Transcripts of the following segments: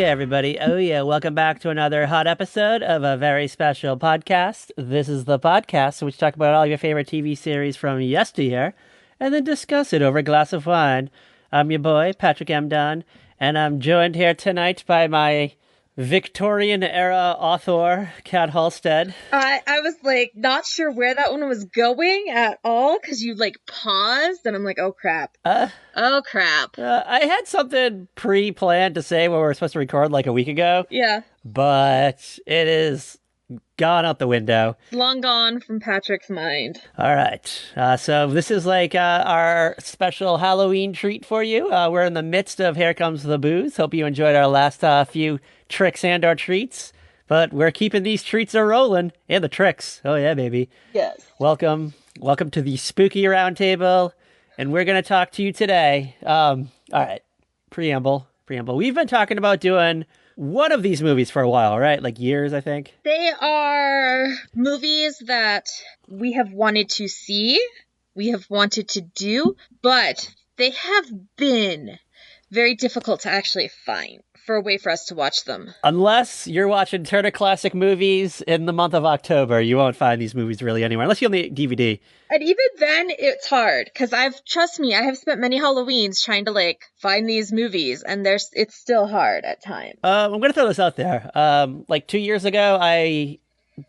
everybody. Oh, yeah. Welcome back to another hot episode of a very special podcast. This is the podcast in which we talk about all your favorite TV series from yesteryear and then discuss it over a glass of wine. I'm your boy, Patrick M. Dunn, and I'm joined here tonight by my Victorian-era author, Kat Halstead. I was, not sure where that one was going at all, because you, paused, and I'm like, oh, crap. Oh, crap. I had something pre-planned to say when we were supposed to record, a week ago. Yeah. But it is gone out the window. Long gone from Patrick's mind. All right. So this is our special Halloween treat for you. We're in the midst of Here Comes the Booze. Hope you enjoyed our last few tricks and our treats. But we're keeping these treats rolling and the tricks. Oh, yeah, baby. Yes. Welcome to the Spooky Roundtable. And we're going to talk to you today. All right. Preamble. We've been talking about doing one of these movies for a while, right? Years, I think. They are movies that we have wanted to see, we have wanted to do, but they have been very difficult to actually find for a way for us to watch them. Unless you're watching Turner Classic Movies in the month of October, you won't find these movies really anywhere, unless you own the DVD. And even then, it's hard, because trust me, I have spent many Halloweens trying to, find these movies, and it's still hard at times. I'm going to throw this out there. 2 years ago, I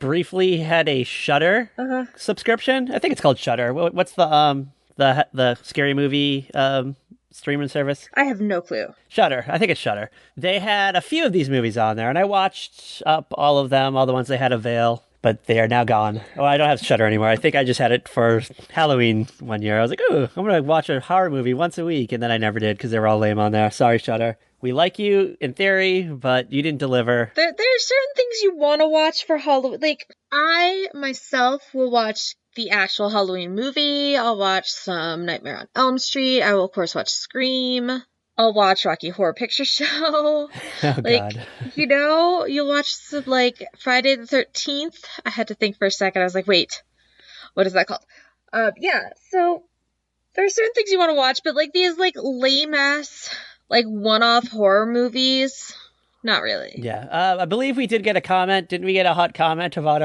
briefly had a Shudder subscription. I think it's called Shudder. What's the scary movie streaming service? I have no clue. Shudder. I think it's Shudder. They had a few of these movies on there, and I watched up all of them, all the ones they had avail, but they are now gone. Oh, I don't have Shudder anymore. I think I just had it for Halloween one year. I was like, ooh, I'm going to watch a horror movie once a week, and then I never did because they were all lame on there. Sorry, Shudder. We like you in theory, but you didn't deliver. There are certain things you want to watch for Halloween. I, myself, will watch the actual Halloween movie. I'll watch some Nightmare on Elm Street. I will, of course, watch Scream. I'll watch Rocky Horror Picture Show. Oh, God. You'll watch some, Friday the 13th. I had to think for a second. I was like, wait, what is that called? So there are certain things you want to watch, but, these, lame-ass, one-off horror movies, not really. Yeah, I believe we did get a comment. Didn't we get a hot comment about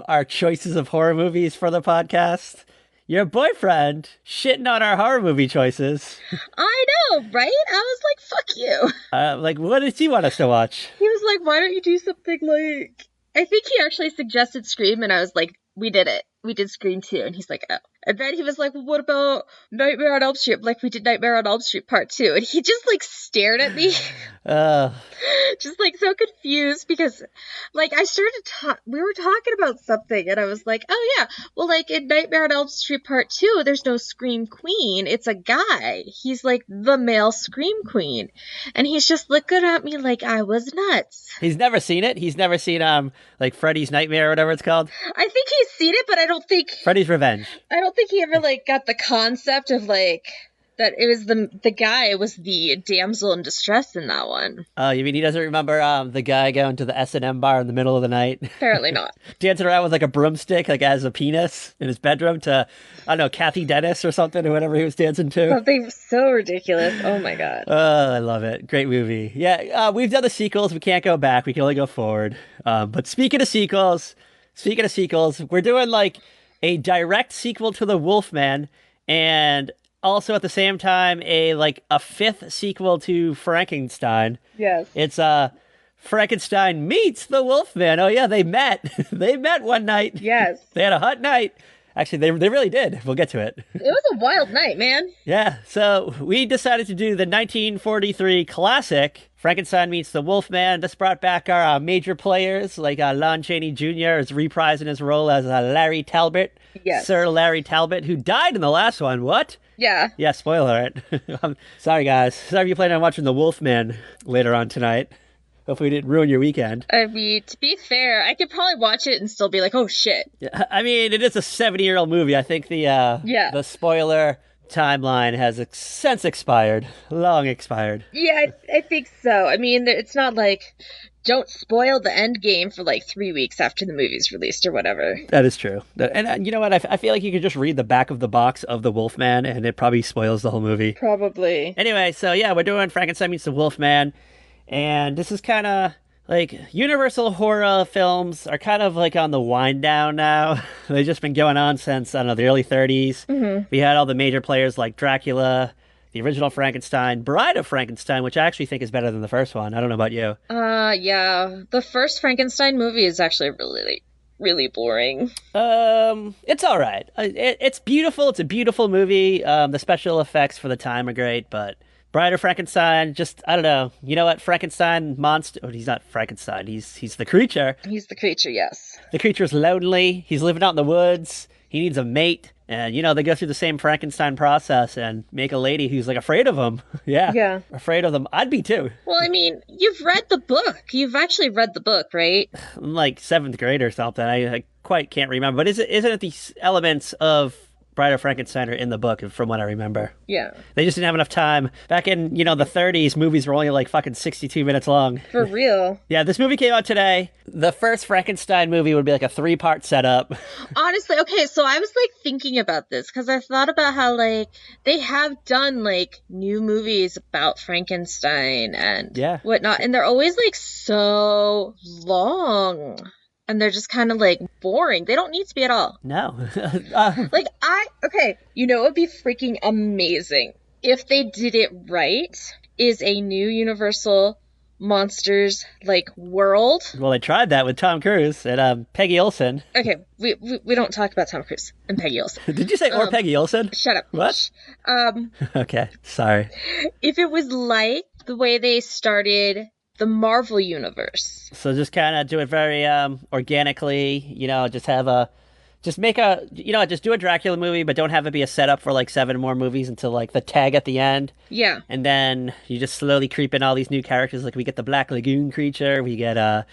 our choices of horror movies for the podcast? Your boyfriend shitting on our horror movie choices. I know, right? I was like, fuck you. What did he want us to watch? He was like, why don't you do something I think he actually suggested Scream, and I was like, we did it. We did Scream 2. And he's like, oh. And then he was like, well, what about Nightmare on Elm Street? We did Nightmare on Elm Street Part 2. And he just, stared at me. Just, so confused because, I started we were talking about something, and I was like, oh, yeah. Well, in Nightmare on Elm Street Part 2, there's no Scream Queen. It's a guy. He's, the male Scream Queen. And he's just looking at me like I was nuts. He's never seen it? He's never seen, Freddy's Nightmare or whatever it's called? I think he's seen it, but I don't think... Freddy's Revenge. I don't think he ever, got the concept of, that it was the guy was the damsel in distress in that one. Oh, you mean he doesn't remember the guy going to the S&M bar in the middle of the night? Apparently not. Dancing around with, a broomstick, as a penis in his bedroom to, I don't know, Kathy Dennis or something, or whatever he was dancing to. Something so ridiculous. Oh, my God. Oh, I love it. Great movie. Yeah, we've done the sequels. We can't go back. We can only go forward. But speaking of sequels, we're doing, a direct sequel to The Wolfman, and also at the same time a fifth sequel to Frankenstein. Yes. It's Frankenstein meets the Wolfman. Oh yeah, they met. They met one night. Yes. They had a hot night. Actually, they really did. We'll get to it. It was a wild night, man. Yeah, so we decided to do the 1943 classic, Frankenstein Meets the Wolfman. This brought back our major players, Lon Chaney Jr. is reprising his role as Larry Talbot. Yes. Sir Larry Talbot, who died in the last one. What? Yeah. Yeah, spoiler alert. Sorry, guys. Sorry if you plan on watching The Wolfman later on tonight. Hopefully we didn't ruin your weekend. I mean, to be fair, I could probably watch it and still be like, oh, shit. Yeah, I mean, it is a 70-year-old movie. I think the spoiler timeline has since expired. Long expired. Yeah, I think so. I mean, it's not don't spoil the end game for 3 weeks after the movie's released or whatever. That is true. And you know what? I feel like you could just read the back of the box of The Wolfman and it probably spoils the whole movie. Probably. Anyway, so yeah, we're doing Frankenstein Meets the Wolfman. And this is kind of like Universal horror films are kind of like on the wind down now. They've just been going on since, I don't know, the early 30s. We had all the major players like Dracula, the original Frankenstein, Bride of Frankenstein, which I actually think is better than the first one. I don't know about you. Yeah. The first Frankenstein movie is actually really, really boring. It's all right. It's beautiful. It's a beautiful movie. The special effects for the time are great, but Bride of Frankenstein, just I don't know. You know what? Frankenstein monster. Oh, he's not Frankenstein. He's the creature. He's the creature, yes. The creature's lonely. He's living out in the woods. He needs a mate. And, they go through the same Frankenstein process and make a lady who's, like, afraid of him. Yeah. Yeah. Afraid of them. I'd be, too. Well, I mean, you've read the book. You've actually read the book, right? I'm, like, 7th grade or something. I quite can't remember. But isn't it these elements of Bride of Frankenstein are in the book, from what I remember? Yeah. They just didn't have enough time. Back in, the 30s, movies were only, like, fucking 62 minutes long. For real. Yeah, this movie came out today. The first Frankenstein movie would be, like, a 3-part setup. Honestly, okay, so I was, like, thinking about this, because I thought about how, like, they have done, like, new movies about Frankenstein and whatnot, and they're always, like, so long. And they're just kind of, like, boring. They don't need to be at all. No. Okay, it would be freaking amazing if they did it right, is a new Universal Monsters, like, world. Well, they tried that with Tom Cruise and Peggy Olson. Okay, we don't talk about Tom Cruise and Peggy Olson. Did you say or Peggy Olson? Shut up. What? Okay, sorry. If it was like the way they started the Marvel Universe. So just kind of do it very organically, just do a Dracula movie, but don't have it be a setup for like 7 more movies until like the tag at the end. Yeah. And then you just slowly creep in all these new characters. Like we get the Black Lagoon creature, we get the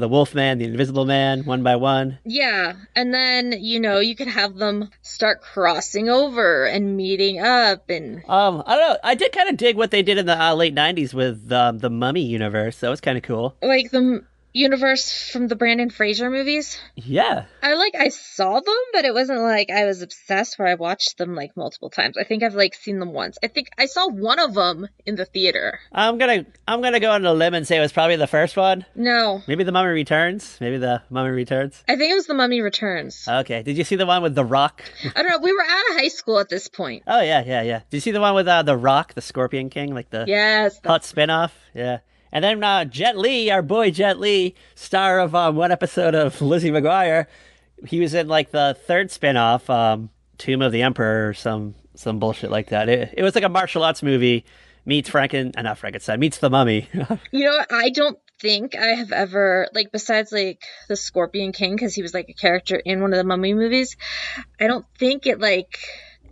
Wolfman, the Invisible Man, one by one. Yeah. And then, you could have them start crossing over and meeting up and I don't know. I did kind of dig what they did in the late 90s with the Mummy universe. That was kind of cool. Like the universe from the Brandon Fraser movies. Yeah. I saw them, but it wasn't like I was obsessed where I watched them like multiple times. I think I've like seen them once. I think I saw one of them in the theater. I'm gonna go on a limb and say it was probably the first one. No. Maybe The Mummy Returns. I think it was The Mummy Returns. Okay. Did you see the one with The Rock? I don't know. We were out of high school at this point. Oh yeah. Did you see the one with The Rock, the Scorpion King, like the hot spinoff? Yeah. And then Jet Li, our boy Jet Li, star of one episode of Lizzie McGuire, he was in like the 3rd spinoff, Tomb of the Emperor or some bullshit like that. It was like a martial arts movie meets not Frankenstein, meets the Mummy. I don't think I have ever, like, besides like the Scorpion King, because he was like a character in one of the Mummy movies, I don't think it like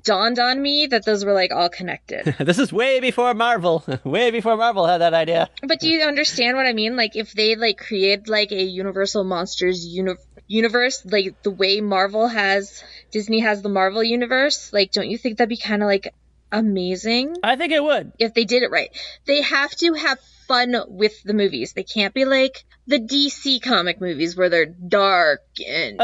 dawned on me that those were like all connected. This is way before Marvel. Way before Marvel had that idea. But do you understand what I mean? Like if they like created like a Universal Monsters universe, like the way Disney has the Marvel universe, like don't you think that'd be kind of like amazing? I think it would. If they did it right. They have to have fun with the movies. They can't be like the DC comic movies where they're dark and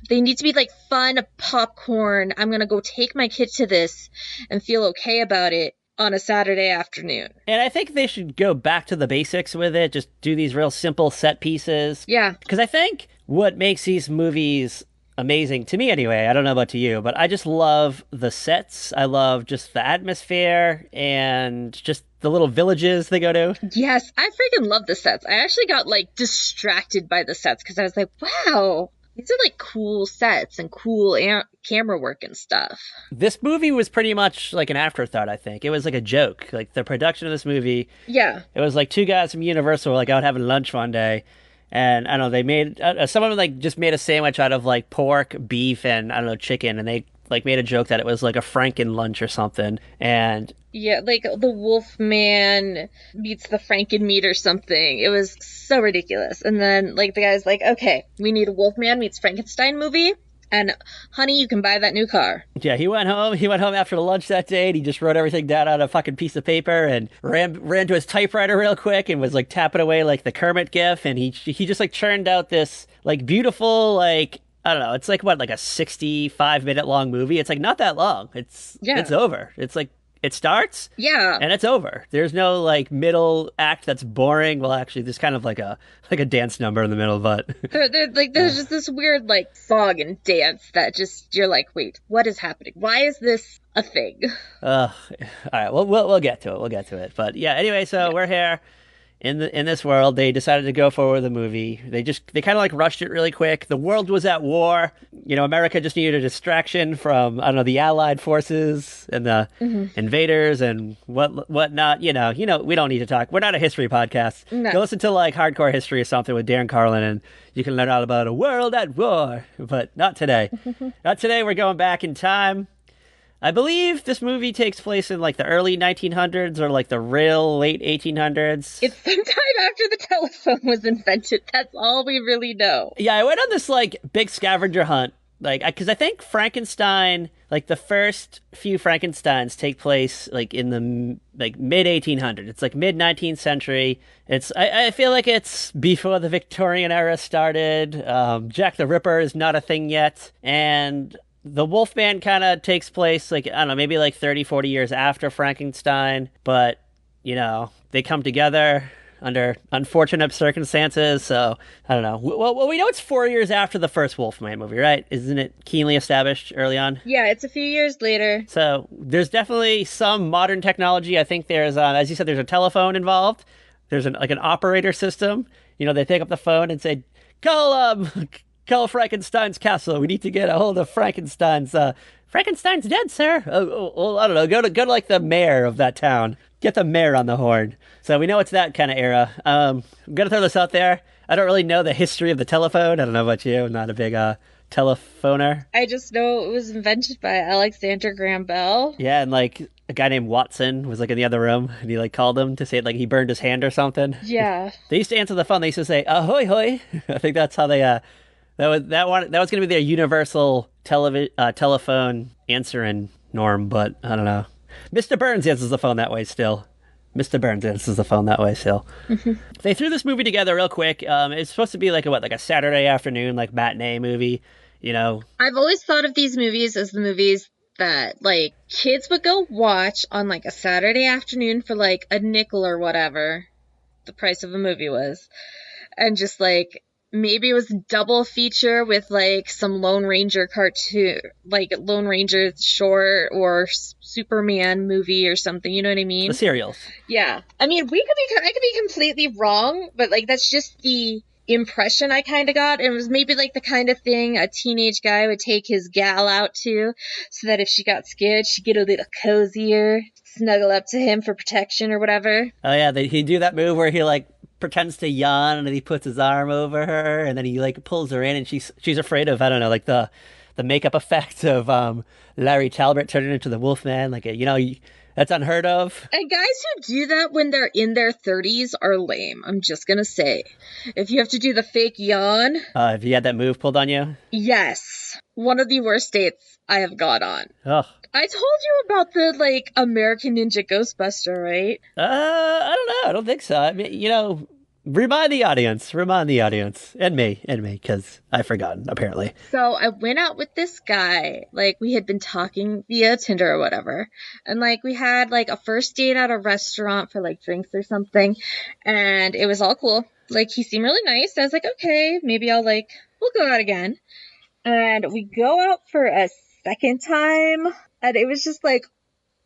they need to be like fun popcorn. I'm going to go take my kid to this and feel okay about it on a Saturday afternoon. And I think they should go back to the basics with it. Just do these real simple set pieces. Yeah. Because I think what makes these movies amazing, to me anyway, I don't know about to you, but I just love the sets. I love just the atmosphere and just the little villages they go to. Yes, I freaking love the sets. I actually got like distracted by the sets because I was like, wow. These are like cool sets and cool camera work and stuff. This movie was pretty much like an afterthought, I think. It was like a joke. Like the production of this movie. Yeah. It was like 2 guys from Universal were like out having lunch one day. And I don't know, they made, some of them like just made a sandwich out of like pork, beef, and I don't know, chicken. And they like made a joke that it was like a Franken lunch or something. And yeah, like the Wolfman meets the Franken meat or something. It was so ridiculous. And then like the guy's like, okay, we need a Wolfman meets Frankenstein movie. And honey, you can buy that new car. Yeah, he went home after the lunch that day and he just wrote everything down on a fucking piece of paper and ran to his typewriter real quick and was like tapping away like the Kermit gif. And he just like churned out this like beautiful, like, I don't know, it's like what, like a 65-minute long movie. It's like not that long. It's over. It's like It starts Yeah. and it's over. There's no like middle act that's boring. Well, actually, there's kind of like a dance number in the middle, but There's just this weird like song and dance that just you're like, wait, what is happening? Why is this a thing? all right. Well, we'll get to it. We'll get to it. But yeah. Anyway, so we're here in this world. They decided to go forward with the movie. They kind of like rushed it really quick. The world was at war. America just needed a distraction from, I don't know, the Allied forces and the invaders and whatnot. We don't need to talk. We're not a history podcast. No. Go listen to like Hardcore History or something with Darren Carlin, and you can learn all about a world at war. But not today. Not today. We're going back in time. I believe this movie takes place in like the early 1900s or like the real late 1800s. It's sometime after the telephone was invented. That's all we really know. Yeah, I went on this like big scavenger hunt, like because I think Frankenstein, like the first few Frankensteins take place like in the like mid 1800s. It's like mid 19th century. I feel like it's before the Victorian era started. Jack the Ripper is not a thing yet, and the Wolfman kind of takes place, like, I don't know, maybe like 30, 40 years after Frankenstein. But, they come together under unfortunate circumstances. So, I don't know. Well, we know it's 4 years after the first Wolfman movie, right? Isn't it keenly established early on? Yeah, it's a few years later. So, there's definitely some modern technology. I think there's, as you said, there's a telephone involved. There's an operator system. They pick up the phone and say, Call Frankenstein's castle. We need to get a hold of Frankenstein's. Frankenstein's dead, sir. Oh, I don't know. Go to like the mayor of that town. Get the mayor on the horn. So we know it's that kind of era. I'm gonna throw this out there. I don't really know the history of the telephone. I don't know about you. I'm not a big telephoner. I just know it was invented by Alexander Graham Bell. Yeah, and like a guy named Watson was like in the other room, and he like called him to say like he burned his hand or something. Yeah. They used to answer the phone. They used to say "ahoy hoy." I think that's how they. That was going to be their universal telephone answering norm, but I don't know. Mr. Burns answers the phone that way still. Mr. Burns answers the phone that way still. They threw this movie together real quick. It's supposed to be like a Saturday afternoon like matinee movie. I've always thought of these movies as the movies that like kids would go watch on like a Saturday afternoon for like a nickel or whatever the price of a movie was, and just like. Maybe it was a double feature with like some Lone Ranger cartoon, like Lone Ranger short or Superman movie or something. You know what I mean? The serials. Yeah. I mean, I could be completely wrong, but like that's just the impression I kind of got. It was maybe like the kind of thing a teenage guy would take his gal out to, so that if she got scared, she'd get a little cozier, snuggle up to him for protection or whatever. Oh yeah, he'd do that move where he like pretends to yawn and then he puts his arm over her and then he like pulls her in and she's afraid of, I don't know, like the makeup effect of Larry Talbot turning into the Wolfman, like that's unheard of. And guys who do that when they're in their 30s are lame. I'm just gonna say, if you have to do the fake yawn, If you had that move pulled on you, yes, one of the worst dates I have gone on. Oh. I told you about the, like, American Ninja Ghostbuster, right? I don't know. I don't think so. I mean, remind the audience, and me, because I've forgotten, apparently. So I went out with this guy, like, we had been talking via Tinder or whatever, and, like, we had, like, a first date at a restaurant for, like, drinks or something, and it was all cool. Like, he seemed really nice. I was like, okay, maybe we'll go out again. And we go out for a second time, and it was just like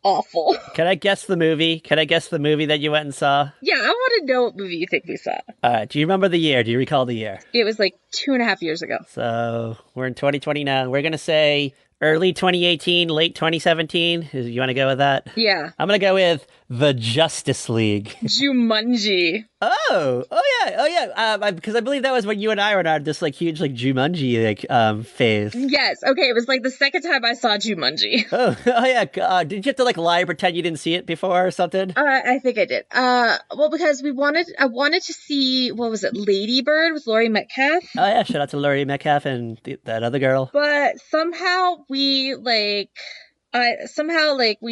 awful. Can I guess the movie? That you went and saw? Yeah, I want to know what movie you think we saw. Do you remember the year? Do you recall the year? It was like 2.5 years ago. So we're in 2020 now. We're going to say early 2018, late 2017. You want to go with that? Yeah. I'm going to go with The Justice League. Jumanji. Oh yeah. Because I believe that was when you and I were on this like huge like Jumanji phase. Yes. Okay. It was like the second time I saw Jumanji. Oh yeah. Did you have to like lie and pretend you didn't see it before or something? I think I did. Well, because I wanted to see, what was it, Lady Bird with Laurie Metcalf. Oh yeah. Shout out to Laurie Metcalf and that other girl. But somehow we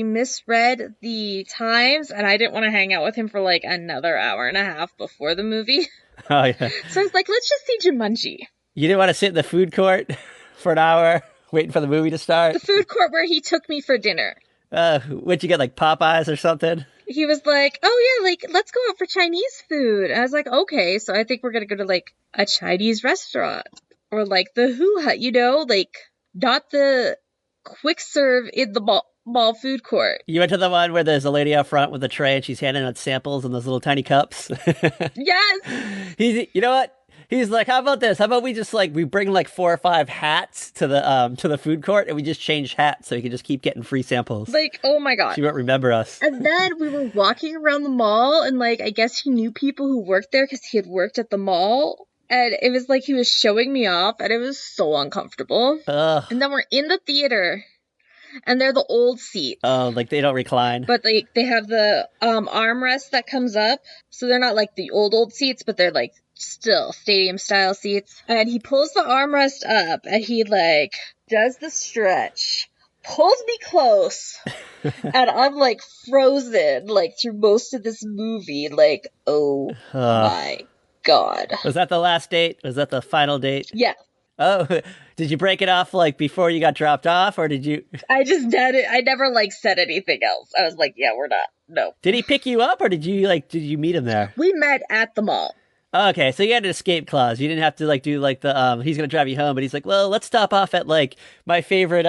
misread the times, and I didn't want to hang out with him for like another hour and a half before the movie. Oh yeah. So I was like, let's just see Jumanji. You didn't want to sit in the food court for an hour waiting for the movie to start? The food court where he took me for dinner. What'd you get, like Popeyes or something? He was like, oh yeah, like, let's go out for Chinese food. And I was like, okay, so I think we're gonna go to like a Chinese restaurant. Or like the Hoo Hut, like not the quick serve in the mall food court. You went to the one where there's a lady out front with a tray and she's handing out samples in those little tiny cups. Yes. You know what? He's like, how about this? How about we just like we bring like 4 or 5 hats to the food court and we just change hats so he can just keep getting free samples. Like, oh my god. She won't remember us. And then we were walking around the mall and like I guess he knew people who worked there because he had worked at the mall. And it was like he was showing me off and it was so uncomfortable. Ugh. And then we're in the theater and they're the old seats. Oh, like they don't recline. But they have the armrest that comes up. So they're not like the old seats, but they're like still stadium style seats. And he pulls the armrest up and he like does the stretch, pulls me close, and I'm like frozen like through most of this movie. Like, oh my god. Was that the last date? Was that the final date? Yeah. Oh, did you break it off like before you got dropped off, or did you? I just did it. I never like said anything else. I was like, yeah, we're not. No. Did he pick you up, or did you meet him there? We met at the mall. Okay, so you had an escape clause. You didn't have to like do like the he's gonna drive you home, but he's like, well, let's stop off at like my favorite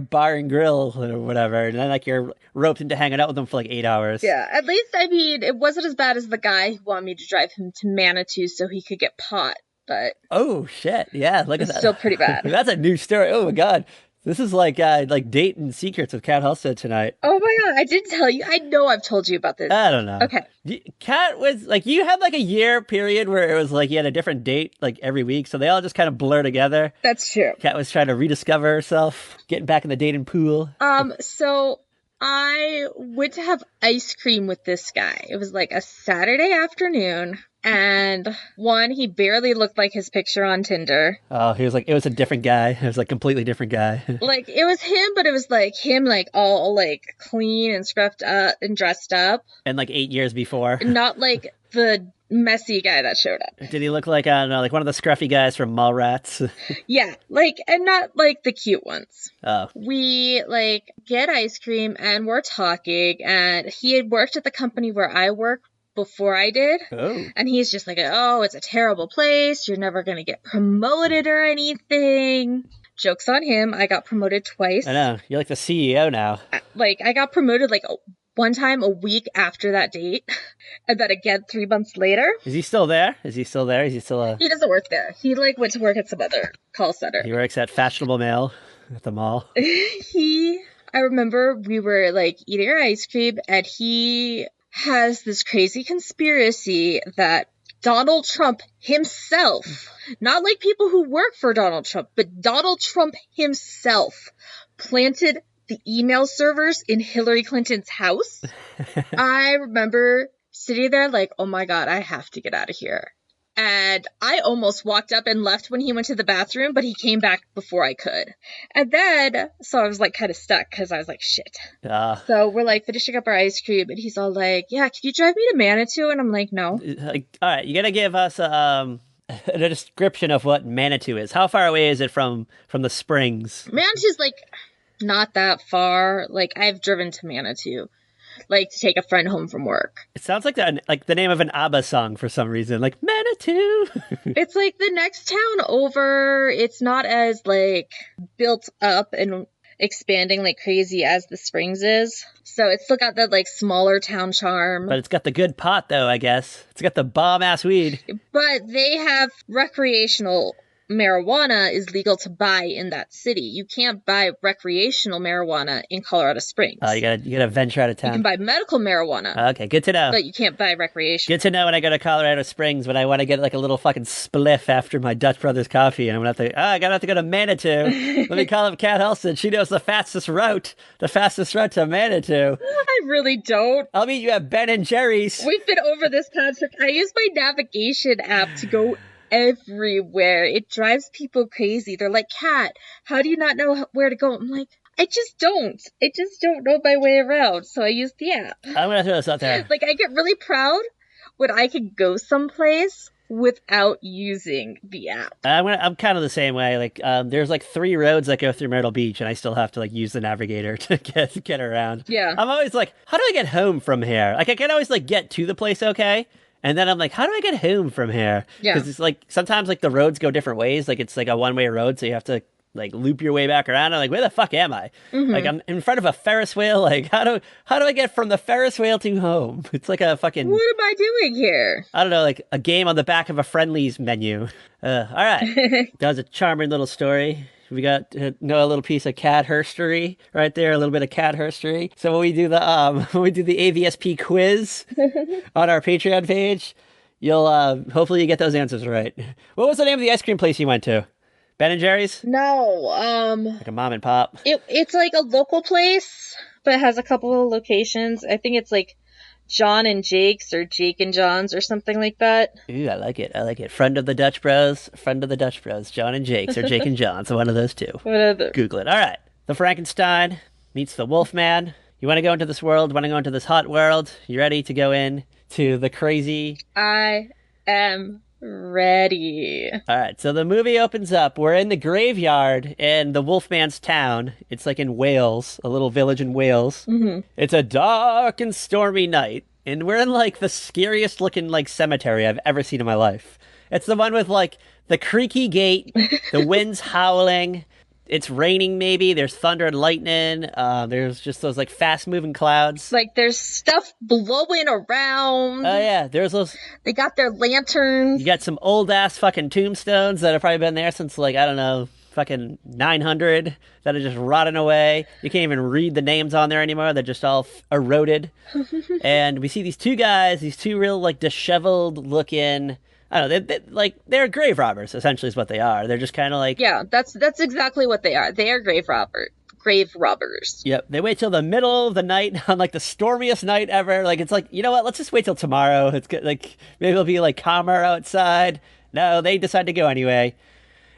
bar and grill or whatever, and then like you're roped into hanging out with him for like 8 hours. Yeah, at least I mean it wasn't as bad as the guy who wanted me to drive him to Manitou so he could get pot, but oh shit, yeah, look at that. Still pretty bad. That's a new story. Oh my god. This is like dating secrets with Kat Halstead tonight. Oh my god, I didn't tell you. I know I've told you about this. I don't know. Okay. Kat was like, you had like a year period where it was like you had a different date like every week, so they all just kind of blur together. That's true. Kat was trying to rediscover herself, getting back in the dating pool. So I went to have ice cream with this guy. It was like a Saturday afternoon. And he barely looked like his picture on Tinder. Oh, he was like, it was a different guy. It was like completely different guy. Like, it was him, but it was like him, like all like clean and scruffed up and dressed up. And like 8 years before. Not like the messy guy that showed up. Did he look like, I don't know, like one of the scruffy guys from Mallrats? Yeah, like, and not like the cute ones. Oh. We like get ice cream and we're talking, and he had worked at the company where I work before I did. Oh. And he's just like, oh, it's a terrible place. You're never going to get promoted or anything. Joke's on him. I got promoted twice. I know. You're like the CEO now. Like, I got promoted like one time a week after that date. And then again 3 months later. Is he still there? Is he still there? He doesn't work there. He like went to work at some other call center. He works at Fashionable Mail at the mall. I remember we were like eating our ice cream and he has this crazy conspiracy that Donald Trump himself, not like people who work for Donald Trump, but Donald Trump himself planted the email servers in Hillary Clinton's house. I remember sitting there like, oh my god, I have to get out of here. And I almost walked up and left when he went to the bathroom, but he came back before I could. And then, so I was like kind of stuck because I was like, shit. So we're like finishing up our ice cream and he's all like, yeah, can you drive me to Manitou? And I'm like, no. Like, all right, you got to give us a description of what Manitou is. How far away is it from the springs? Manitou's like not that far. Like I've driven to Manitou. Like to take a friend home from work. It sounds like the name of an ABBA song for some reason, like Manitou. It's like the next town over. It's not as like built up and expanding like crazy as the Springs is. So it's still got that like smaller town charm. But it's got the good pot though, I guess. It's got the bomb ass weed. But they have recreational marijuana is legal to buy in that city. You can't buy recreational marijuana in Colorado Springs. Oh, you gotta venture out of town. You can buy medical marijuana. Okay, good to know. But you can't buy recreational. Good to know when I go to Colorado Springs when I want to get like a little fucking spliff after my Dutch Brothers coffee, and I'm gonna have to go to Manitou. Let me call up Kat Halstead. She knows the fastest route to Manitou. I really don't. I'll meet you at Ben and Jerry's. We've been over this, Patrick. I use my navigation app to go everywhere. It drives people crazy. They're like, Kat, how do you not know where to go? I'm like, I just don't know my way around, so I use the app. I'm gonna throw this out there. Like, I get really proud when I can go someplace without using the app. I'm kind of the same way. Like, there's like 3 roads that go through Myrtle Beach, and I still have to like use the navigator to get around. Yeah. I'm always like, how do I get home from here? Like, I can always like get to the place okay, and then I'm like, how do I get home from here? Yeah. Because it's like sometimes like the roads go different ways. Like it's like a one-way road, so you have to like loop your way back around. I'm like, where the fuck am I? Like I'm in front of a Ferris wheel. Like how do I get from the Ferris wheel to home? It's like a fucking, What am I doing here? I don't know, like a game on the back of a Friendlies menu. All right, that was a charming little story. We got to know a little piece of cat herstory right there, a little bit of cat herstory. So when we do the AVSP quiz on our Patreon page, you'll hopefully you get those answers right. What was the name of the ice cream place you went to? Ben and Jerry's? No, Like a mom and pop? it's like a local place, but it has a couple of locations. I think it's like John and Jake's or Jake and John's or something like that. Ooh, I like it. I like it. Friend of the Dutch Bros. John and Jake's or Jake and John's. One of those two. Whatever. Google it. All right. The Frankenstein meets the Wolfman. You want to go into this world? Want to go into this hot world? You ready to go in to the crazy? I am ready. All right, so the movie opens up. We're in the graveyard in the Wolfman's town. It's like in Wales, a little village in Wales. Mm-hmm. It's a dark and stormy night, and we're in like the scariest looking like cemetery I've ever seen in my life. It's the one with like the creaky gate, the wind's howling. It's raining maybe. There's thunder and lightning. There's just those like fast moving clouds. Like there's stuff blowing around. Oh yeah, there's those. They got their lanterns. You got some old ass fucking tombstones that have probably been there since like, I don't know, fucking 900 that are just rotting away. You can't even read the names on there anymore. They're just all eroded. And we see these 2 guys, these 2 real like disheveled looking, I don't know, they're grave robbers, essentially is what they are. They're just kind of like... Yeah, that's exactly what they are. They are grave robbers. Yep, they wait till the middle of the night on like the stormiest night ever. Like it's like, you know what, let's just wait till tomorrow. It's good, like maybe it'll be like calmer outside. No, they decide to go anyway.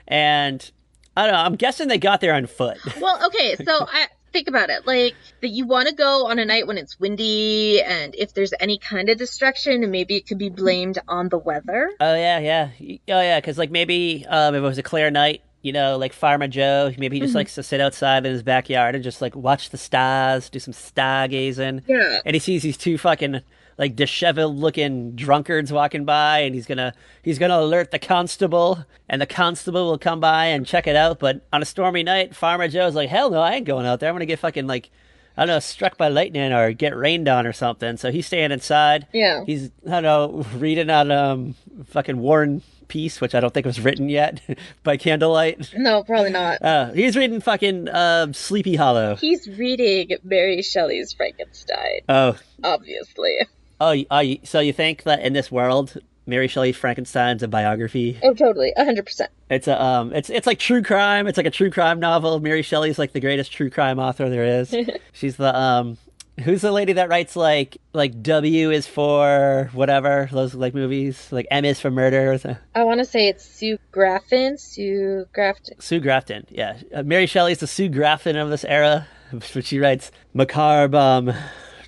And I don't know, I'm guessing they got there on foot. Well, okay, so I think about it, like that you want to go on a night when it's windy, and if there's any kind of destruction, maybe it could be blamed on the weather. Oh yeah, because like maybe if it was a clear night, you know, like Farmer Joe, maybe he just likes to sit outside in his backyard and just like watch the stars, do some stargazing. Yeah. And he sees these 2 fucking like disheveled looking drunkards walking by, and he's gonna alert the constable, and the constable will come by and check it out. But on a stormy night, Farmer Joe's like, hell no, I ain't going out there. I'm gonna get fucking like, I don't know, struck by lightning or get rained on or something. So he's staying inside. Yeah. He's, I don't know, reading on fucking War and Peace, which I don't think was written yet, by candlelight. No, probably not. He's reading fucking Sleepy Hollow. He's reading Mary Shelley's Frankenstein. Oh. Obviously. So you think that in this world, Mary Shelley's Frankenstein's a biography? Oh, totally. 100%. It's a it's like true crime. It's like a true crime novel. Mary Shelley's like the greatest true crime author there is. She's the who's the lady that writes like W is for whatever, those like movies, like M is for murder. I want to say it's Sue Grafton. Sue Grafton, yeah. Mary Shelley's the Sue Grafton of this era. But she writes macabre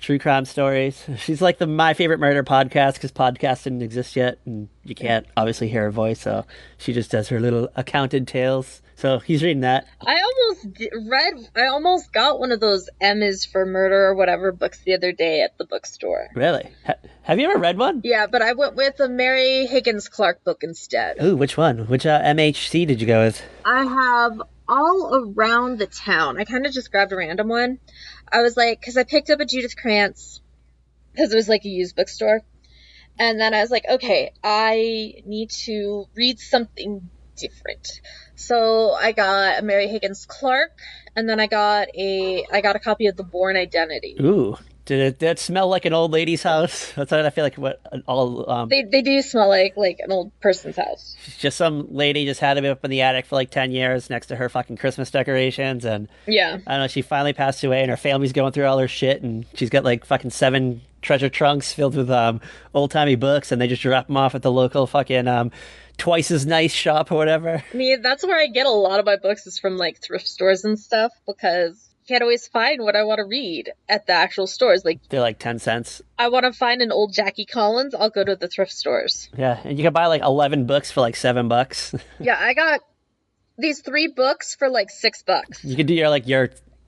true crime stories. She's like the My Favorite Murder podcast, because podcasts didn't exist yet, and you can't obviously hear her voice, so she just does her little accounted tales. So he's reading that. I almost got one of those M is for murder or whatever books the other day at the bookstore. Really? Have you ever read one? Yeah, but I went with a Mary Higgins Clark book instead. Ooh, which one? Which MHC did you go with? I have all around the town. I kind of just grabbed a random one. I was like, because I picked up a Judith Krantz, because it was like a used bookstore. And then I was like, okay, I need to read something different. So I got a Mary Higgins Clark, and then I got a copy of The Bourne Identity. Ooh. Did it smell like an old lady's house? That's what I feel like. What all they do smell like an old person's house. Just some lady just had to be up in the attic for like 10 years next to her fucking Christmas decorations, and yeah, I don't know. She finally passed away, and her family's going through all her shit, and she's got like fucking 7 treasure trunks filled with old timey books, and they just drop them off at the local fucking Twice as Nice shop or whatever. I mean, that's where I get a lot of my books, is from like thrift stores and stuff, because can't always find what I want to read at the actual stores. Like, They're like 10 cents. I want to find an old Jackie Collins, I'll go to the thrift stores. Yeah, and you can buy like 11 books for like $7. Yeah, I got these 3 books for like $6. You could do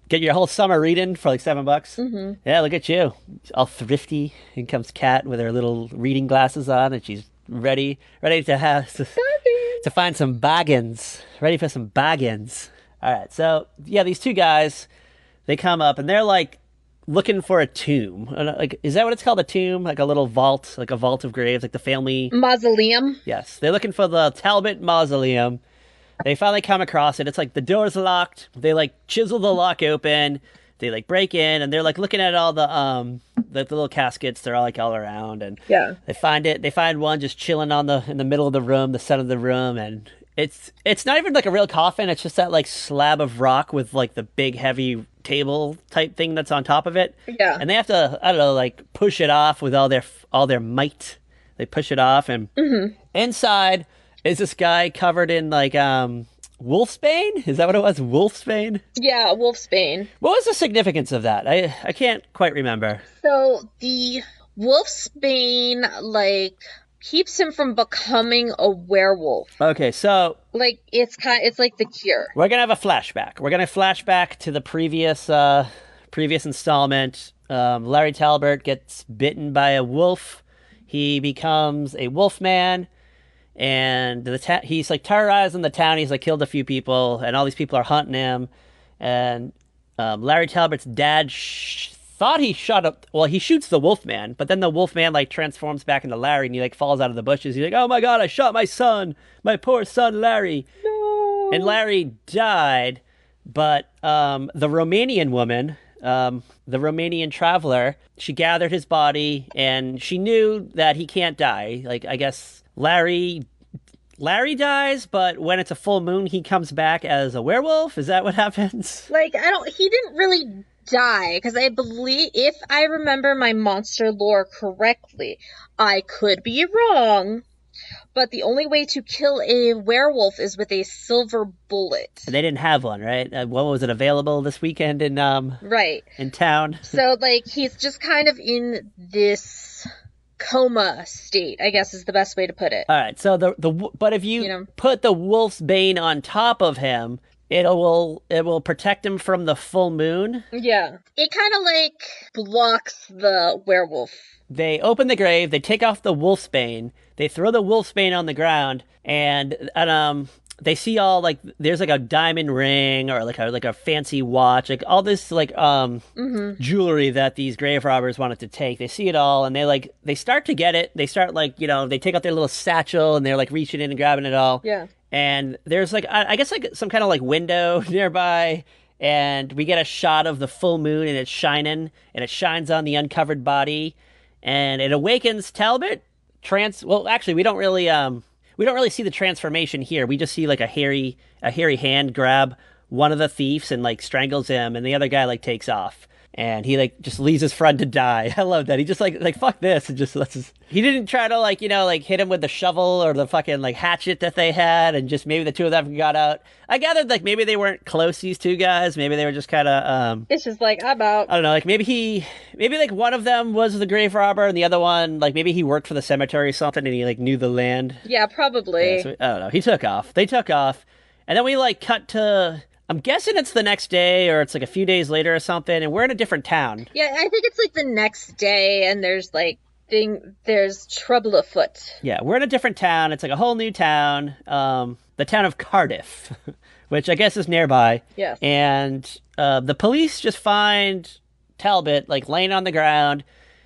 get your whole summer reading for like $7. Mm-hmm. Yeah, look at you, all thrifty. In comes Kat with her little reading glasses on, and she's ready to find some bargains. Ready for some bargains. All right, so yeah, these two guys, they come up and they're like looking for a tomb. Like, is that what it's called? A tomb, like a little vault, like a vault of graves, like the family Mausoleum. Yes, they're looking for the Talbot mausoleum. They finally come across it. It's like the door's locked. They like chisel the lock open. They like break in, and they're like looking at all the little caskets. They're all like all around, and Yeah. they find it. They find one just chilling in the middle of the room, the center of the room, and it's not even like a real coffin. It's just that like slab of rock with like the big heavy table type thing that's on top of it. Yeah. And they have to, I don't know, like push it off with all their might. They push it off, and inside is this guy covered in like wolfsbane? Is that what it was? Wolfsbane? Yeah, wolfsbane. What was the significance of that? I can't quite remember. So the wolfsbane like keeps him from becoming a werewolf. Okay, so Like it's like the cure. we're gonna have a flashback. We're gonna flash back to the previous installment. Larry Talbot gets bitten by a wolf. He becomes a wolf man, and he's like terrorizing the town. He's like killed a few people, and all these people are hunting him. And Larry Talbot's dad thought he shot up. Well, he shoots the wolf man, but then the wolf man like transforms back into Larry, and he like falls out of the bushes. He's like, "Oh my god, I shot my son, my poor son, Larry." No. And Larry died, but the Romanian woman, the Romanian traveler, she gathered his body, and she knew that he can't die. Like, I guess Larry dies, but when it's a full moon, he comes back as a werewolf. Is that what happens? Like he didn't really die, because I believe, if I remember my monster lore correctly, I could be wrong, but the only way to kill a werewolf is with a silver bullet. They didn't have one, right? What was it available this weekend in Right. in town? So like he's just kind of in this coma state, I guess is the best way to put it. All right. So but if you put the wolf's bane on top of him, it will protect him from the full moon. Yeah. It kind of like blocks the werewolf. They open the grave, they take off the wolfsbane, they throw the wolfsbane on the ground, and they see all like there's like a diamond ring or like a fancy watch, like all this like jewelry that these grave robbers wanted to take. They see it all, and they start to get it. They start like, they take out their little satchel and they're like reaching in and grabbing it all. Yeah. And there's like I guess like some kind of like window nearby. And we get a shot of the full moon, and it's shining, and it shines on the uncovered body, and it awakens Talbot. Well, actually, we don't really see the transformation here. We just see like a hairy hand grab one of the thieves and like strangles him, and the other guy like takes off, and he like just leaves his friend to die. I love that. He just like fuck this, and just lets his. He didn't try to like hit him with the shovel or the fucking like hatchet that they had, and just maybe the two of them got out. I gathered like maybe they weren't close, these two guys. Maybe they were just kind of It's just like, I'm out. I don't know. Like maybe like one of them was the grave robber, and the other one like maybe he worked for the cemetery or something, and he like knew the land. Yeah, probably. Yeah, so, I don't know. He took off. They took off, and then we like cut to. I'm guessing it's the next day, or it's like a few days later or something, and we're in a different town. Yeah, I think it's like the next day, and there's trouble afoot. Yeah, we're in a different town. It's like a whole new town. The town of Cardiff, which I guess is nearby. Yes. And the police just find Talbot like laying on the ground.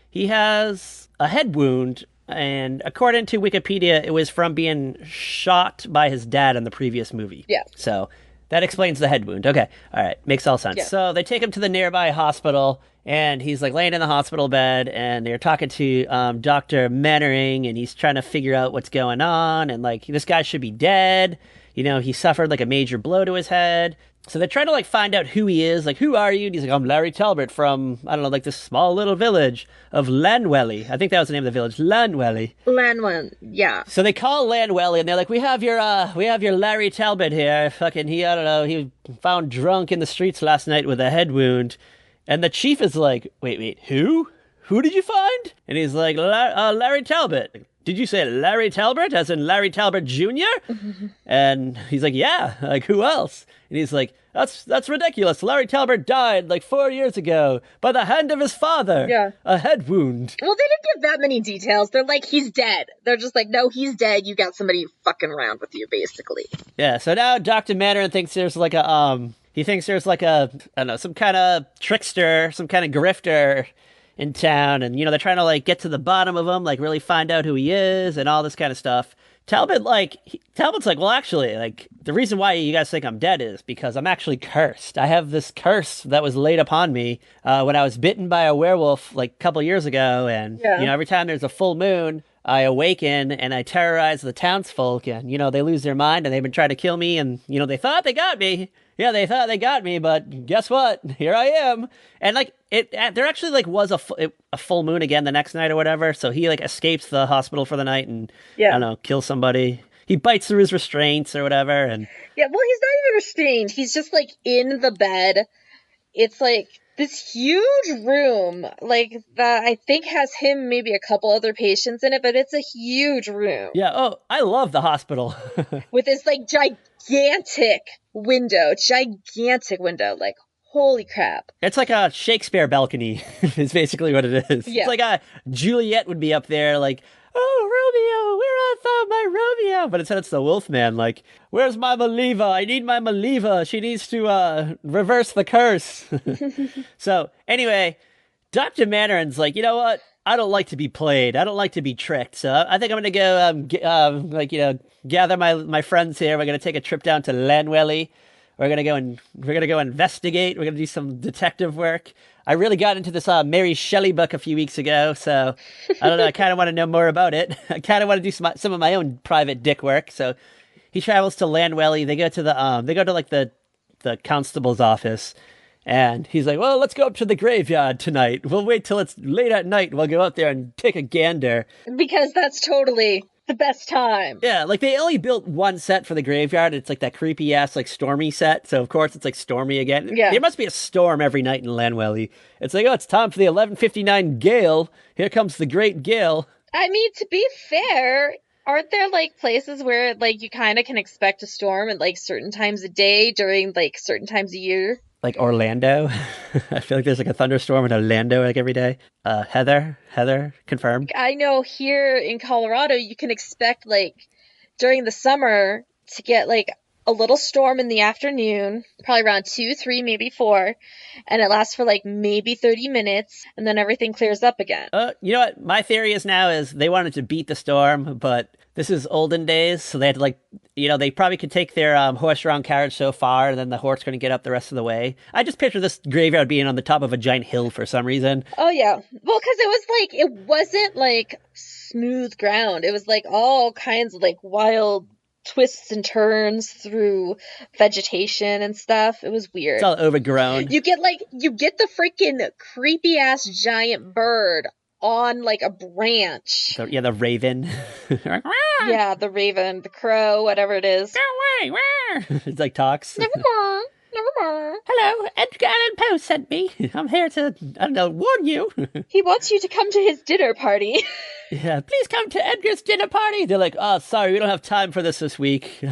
He has a head wound, and according to Wikipedia, it was from being shot by his dad in the previous movie. Yeah. So that explains the head wound. Okay. All right. Makes all sense. Yeah. So they take him to the nearby hospital, and he's like laying in the hospital bed, and they're talking to Dr. Mannering, and he's trying to figure out what's going on. And like, this guy should be dead. He suffered like a major blow to his head. So they're trying to like find out who he is. Like, who are you? And he's like, I'm Larry Talbot from, I don't know, like this small little village of Lanwelly. I think that was the name of the village, Lanwelly. Lanwan, yeah. So they call Lanwelly and they're like, we have your Larry Talbot here. Fucking, I don't know, he was found drunk in the streets last night with a head wound. And the chief is like, wait, who? Who did you find? And he's like, Larry Talbot. Did you say Larry Talbot, as in Larry Talbot Jr.? And he's like, yeah, like who else? And he's like, that's ridiculous. Larry Talbot died like 4 years ago by the hand of his father. Yeah. A head wound. Well, they didn't give that many details. They're like, he's dead. They're just like, no, he's dead. You got somebody fucking around with you, basically. Yeah, so now Dr. Mandarin thinks there's like he thinks there's like I don't know, some kind of trickster, some kind of grifter in town, and they're trying to like get to the bottom of him, like really find out who he is and all this kind of stuff. Talbot's like, well, actually, like the reason why you guys think I'm dead is because I'm actually cursed. I have this curse that was laid upon me when I was bitten by a werewolf like a couple years ago, and every time there's a full moon, I awaken and I terrorize the townsfolk, and they lose their mind and they've been trying to kill me, and they thought they got me. Yeah, they thought they got me, but guess what? Here I am. And like there actually like was a full moon again the next night or whatever. So he like escapes the hospital for the night and I don't know, kills somebody. He bites through his restraints or whatever. And yeah, well, he's not even restrained. He's just like in the bed. It's like this huge room, like that I think has him, maybe a couple other patients in it, but it's a huge room. Yeah. Oh, I love the hospital with this like gigantic window. Like, holy crap. It's like a Shakespeare balcony is basically what it is. Yeah. It's like a Juliet would be up there like, oh, Romeo, where art thou, my Romeo? But instead it's the Wolfman, like, where's my Maliva? I need my Maliva. She needs to reverse the curse. So anyway, Dr. Mandarin's like, you know what? I don't like to be played. I don't like to be tricked. So I think I'm going to go, gather my friends here. We're going to take a trip down to Lanwelly. We're going to go investigate. We're going to do some detective work. I really got into this Mary Shelley book a few weeks ago, so I don't know. I kind of want to know more about it. I kind of want to do some of my own private dick work. So he travels to Lanwelly. They go to like the constable's office. And he's like, well, let's go up to the graveyard tonight. We'll wait till it's late at night. We'll go out there and take a gander. Because that's totally the best time. Yeah, like they only built one set for the graveyard. It's like that creepy ass like stormy set. So of course it's like stormy again. Yeah. There must be a storm every night in Lanwelly. It's like, oh, it's time for the 11:59 gale. Here comes the great gale. I mean, to be fair, aren't there like places where like you kind of can expect a storm at like certain times of day during like certain times of year? Like Orlando. I feel like there's like a thunderstorm in Orlando like every day. Heather, confirmed. I know here in Colorado, you can expect like during the summer to get like a little storm in the afternoon, probably around 2, 3, maybe 4, and it lasts for like maybe 30 minutes, and then everything clears up again. You know what? My theory is they wanted to beat the storm, but this is olden days, so they had to like, they probably could take their horse-drawn carriage so far, and then the horse couldn't get up the rest of the way. I just picture this graveyard being on the top of a giant hill for some reason. Oh, yeah. Well, because it wasn't like smooth ground. It was like all kinds of like wild twists and turns through vegetation and stuff. It was weird. It's all overgrown. You get the freaking creepy-ass giant bird on like a branch. The raven. Yeah, the raven, the crow, whatever it is. Go away! It's like talks. Nevermore. Hello, Edgar Allan Poe sent me. I'm here to, I don't know, warn you. He wants you to come to his dinner party. Yeah, please come to Edgar's dinner party. They're like, oh, sorry, we don't have time for this week.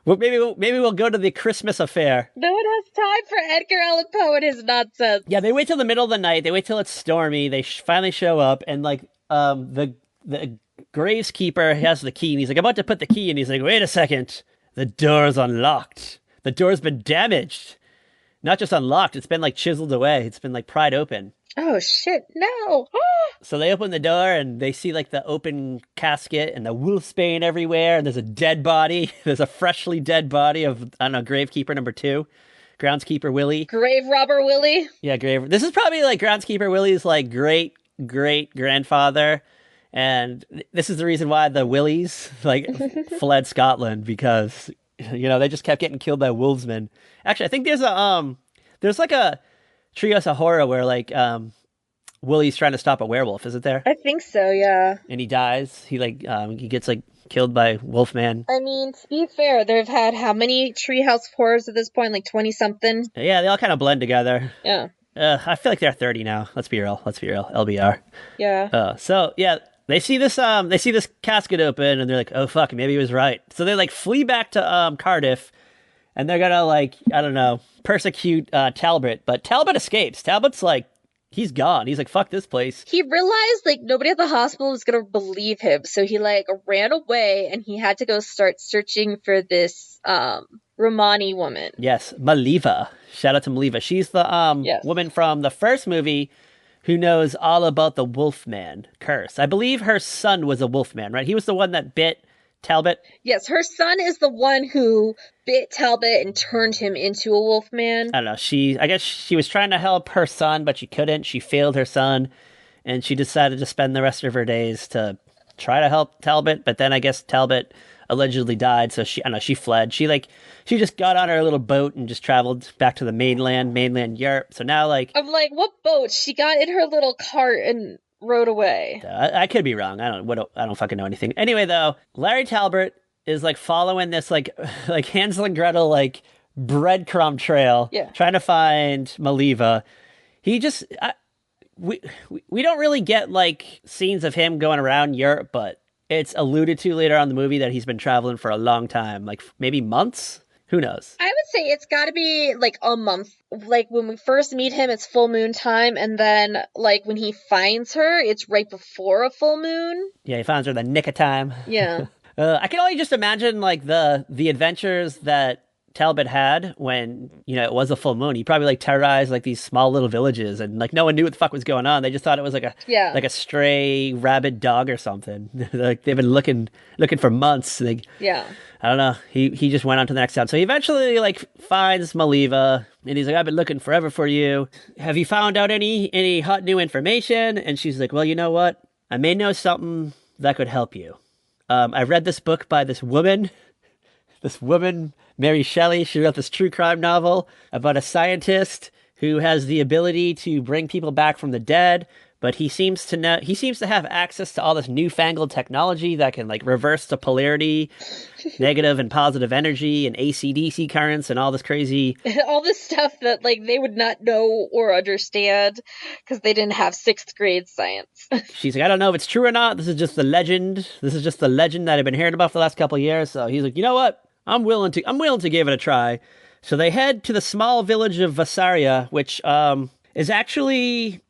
Well, maybe we'll go to the Christmas affair. No one has time for Edgar Allan Poe and his nonsense. Yeah, they wait till the middle of the night. They wait till it's stormy. They finally show up, and like the graveskeeper has the key, and he's like about to put the key in. He's like, wait a second, the door's unlocked. The door's been damaged. Not just unlocked, it's been like chiseled away. It's been like pried open. Oh shit, no. So they open the door and they see like the open casket and the wolfsbane everywhere, and there's a dead body. There's a freshly dead body of, I don't know, gravekeeper number 2. Groundskeeper Willie. Grave robber Willie? Yeah, this is probably like Groundskeeper Willie's like great grandfather. And this is the reason why the Willies like fled Scotland, because They just kept getting killed by wolvesmen. Actually, I think there's like a Trios of Horror where like Willie's trying to stop a werewolf, isn't there? I think so, yeah. And he dies. He gets like killed by Wolfman. I mean, to be fair, they've had how many Treehouse of Horrors at this point? Like 20 something? Yeah, they all kind of blend together. Yeah. I feel like they're 30 now. Let's be real. LBR. Yeah. So yeah, they see this casket open and they're like, oh fuck, maybe he was right. So they like flee back to Cardiff, and they're gonna like, I don't know, persecute Talbot. But Talbot escapes. Talbot's like, he's gone. He's like, fuck this place. He realized like nobody at the hospital was gonna believe him, so he like ran away and he had to go start searching for this Romani woman. Yes, Maliva. Shout out to Maliva. She's the woman from the first movie who knows all about the Wolfman curse. I believe her son was a Wolfman, right? He was the one that bit Talbot. Yes, her son is the one who bit Talbot and turned him into a Wolfman. I don't know. I guess she was trying to help her son, but she couldn't. She failed her son, and she decided to spend the rest of her days to try to help Talbot. But then I guess Talbot allegedly died, so she fled. She just got on her little boat and just traveled back to the mainland Europe. So now I'm like, what boat? She got in her little cart and rode away. I could be wrong. I don't fucking know anything. Anyway, though, Larry Talbot is like following this like Hansel and Gretel like breadcrumb trail, trying to find Maliva. We don't really get like scenes of him going around Europe, but it's alluded to later on in the movie that he's been traveling for a long time, like maybe months. Who knows? I would say it's got to be like a month. Like when we first meet him, it's full moon time, and then like when he finds her, it's right before a full moon. Yeah, he finds her in the nick of time. Yeah. I can only just imagine like the adventures that Talbot had when, it was a full moon. He probably like terrorized like these small little villages, and like no one knew what the fuck was going on. They just thought it was like a stray rabid dog or something. Like they've been looking for months. I don't know. He just went on to the next town. So he eventually like finds Maliva, and he's like, I've been looking forever for you. Have you found out any hot new information? And she's like, well, you know what? I may know something that could help you. I read this book by this woman, Mary Shelley. She wrote this true crime novel about a scientist who has the ability to bring people back from the dead, but he seems to have access to all this newfangled technology that can like reverse the polarity, negative and positive energy, and AC/DC currents, and all this crazy all this stuff that like they would not know or understand because they didn't have 6th grade science. She's like, I don't know if it's true or not. This is just the legend. That I've been hearing about for the last couple of years. So he's like, you know what? I'm willing to give it a try. So they head to the small village of Vassaria, which is actually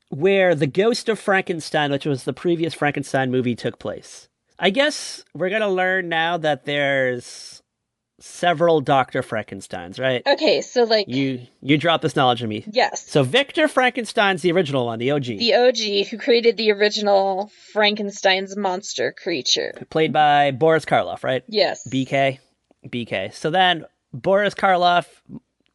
where the Ghost of Frankenstein, which was the previous Frankenstein movie, took place. I guess we're going to learn now that there's several Dr. Frankensteins, right? Okay, so like... You dropped this knowledge on me. Yes. So Victor Frankenstein's the original one, the OG. The OG, who created the original Frankenstein's monster creature. Played by Boris Karloff, right? Yes. BK. So then Boris Karloff,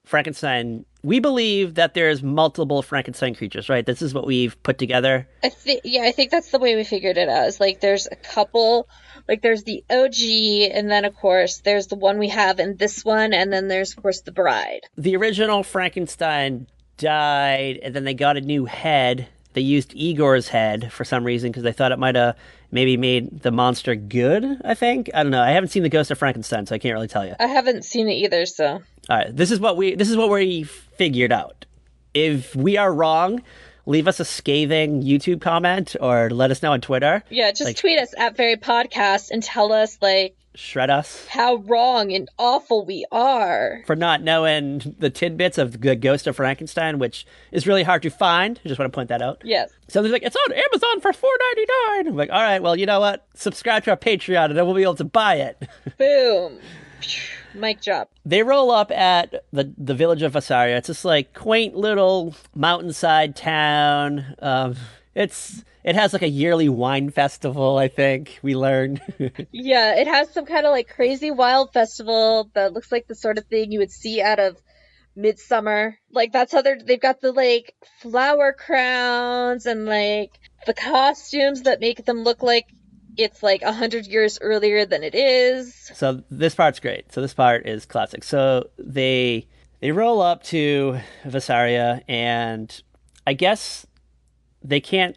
Frankenstein, we believe that there's multiple Frankenstein creatures, right? This is what we've put together. I think that's the way we figured it out. Is like there's a couple, like there's the OG, and then of course there's the one we have in this one, and then there's of course the bride. The original Frankenstein died, and then they got a new head. They used Igor's head for some reason because they thought it might have maybe made the monster good, I think. I don't know. I haven't seen The Ghost of Frankenstein, so I can't really tell you. I haven't seen it either, so. All right, this is what we figured out. If we are wrong, leave us a scathing YouTube comment or let us know on Twitter. Yeah, just tweet us at Very Podcast and tell us, shred us. How wrong and awful we are. For not knowing the tidbits of The Ghost of Frankenstein, which is really hard to find. I just want to point that out. Yes. So they're like, it's on Amazon for $4.99. I'm like, all right, well, you know what? Subscribe to our Patreon and then we'll be able to buy it. Boom. Mic drop. They roll up at the village of Vassaria. It's this quaint little mountainside town. It has a yearly wine festival, I think, we learned. Yeah, it has some kind of crazy wild festival that looks like the sort of thing you would see out of Midsummer. That's how they've got the flower crowns and the costumes that make them look like it's like 100 years earlier than it is. So this part's great. So this part is classic. So they roll up to Visaria, and I guess they can't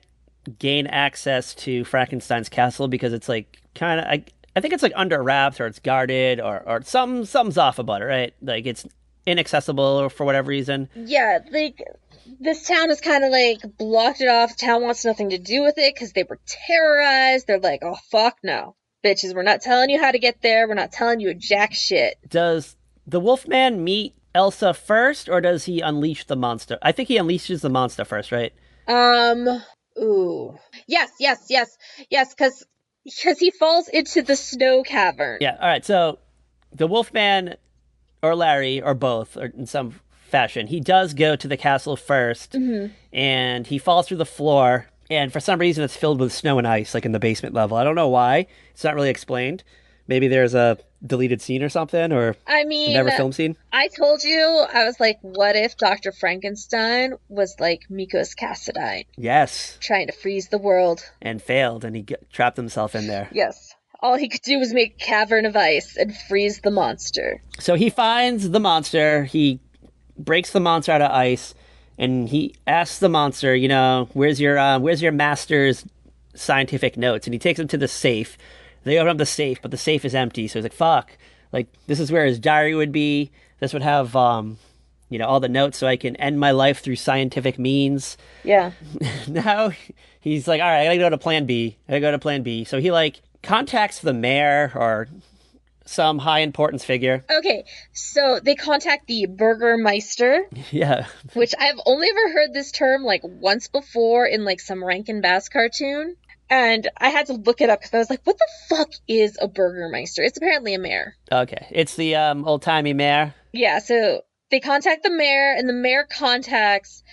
gain access to Frankenstein's castle because it's like kind of I think it's like under wraps, or it's guarded, or something's off about it, right? Like it's inaccessible or for whatever reason. Yeah, like this town has kind of like blocked it off. The town wants nothing to do with it because they were terrorized. They're like, oh fuck no, bitches, we're not telling you how to get there. We're not telling you a jack shit. Does the Wolfman meet Elsa first, or does he unleash the monster? I think he unleashes the monster first, right? Ooh. Yes, because he falls into the snow cavern. Yeah, all right. So the Wolfman, or Larry, or both, or in some fashion, he does go to the castle first, and he falls through the floor, and for some reason it's filled with snow and ice, like in the basement level. I don't know why. It's not really explained. Maybe there's a deleted scene or something, or I mean, never filmed scene. I told you, I was like, what if Dr. Frankenstein was like Mikos Cassadine? Yes. Trying to freeze the world. And failed, and he trapped himself in there. Yes. All he could do was make a cavern of ice and freeze the monster. So he finds the monster, he breaks the monster out of ice, and he asks the monster, you know, where's your master's scientific notes? And he takes him to the safe. They open up the safe, but the safe is empty. So he's like, fuck. Like, this is where his diary would be. This would have, you know, all the notes so I can end my life through scientific means. Yeah. Now he's like, all right, I gotta go to plan B. So he, like, contacts the mayor or some high importance figure. Okay, so they contact the Burgermeister. Yeah. Which I've only ever heard this term, like, once before in, like, some Rankin Bass cartoon. And I had to look it up because I was like, what the fuck is a Burgermeister? It's apparently a mayor. Okay. It's the old-timey mayor. Yeah, so they contact the mayor, and the mayor contacts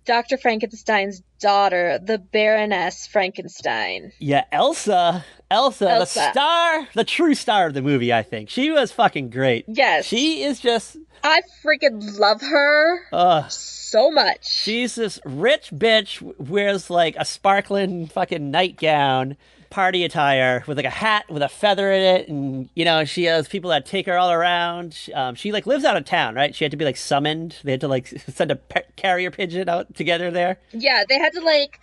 Dr. Frankenstein's daughter, the Baroness Frankenstein. Yeah, Elsa, the star, the true star of the movie, I think. She was fucking great. Yes. She is just... I freaking love her so much. She's this rich bitch, wears like a sparkling fucking nightgown, party attire, with like a hat with a feather in it, and, you know, she has people that take her all around. She like lives out of town, right? She had to be like summoned. They had to like send a carrier pigeon out to get her there. Yeah, they had to like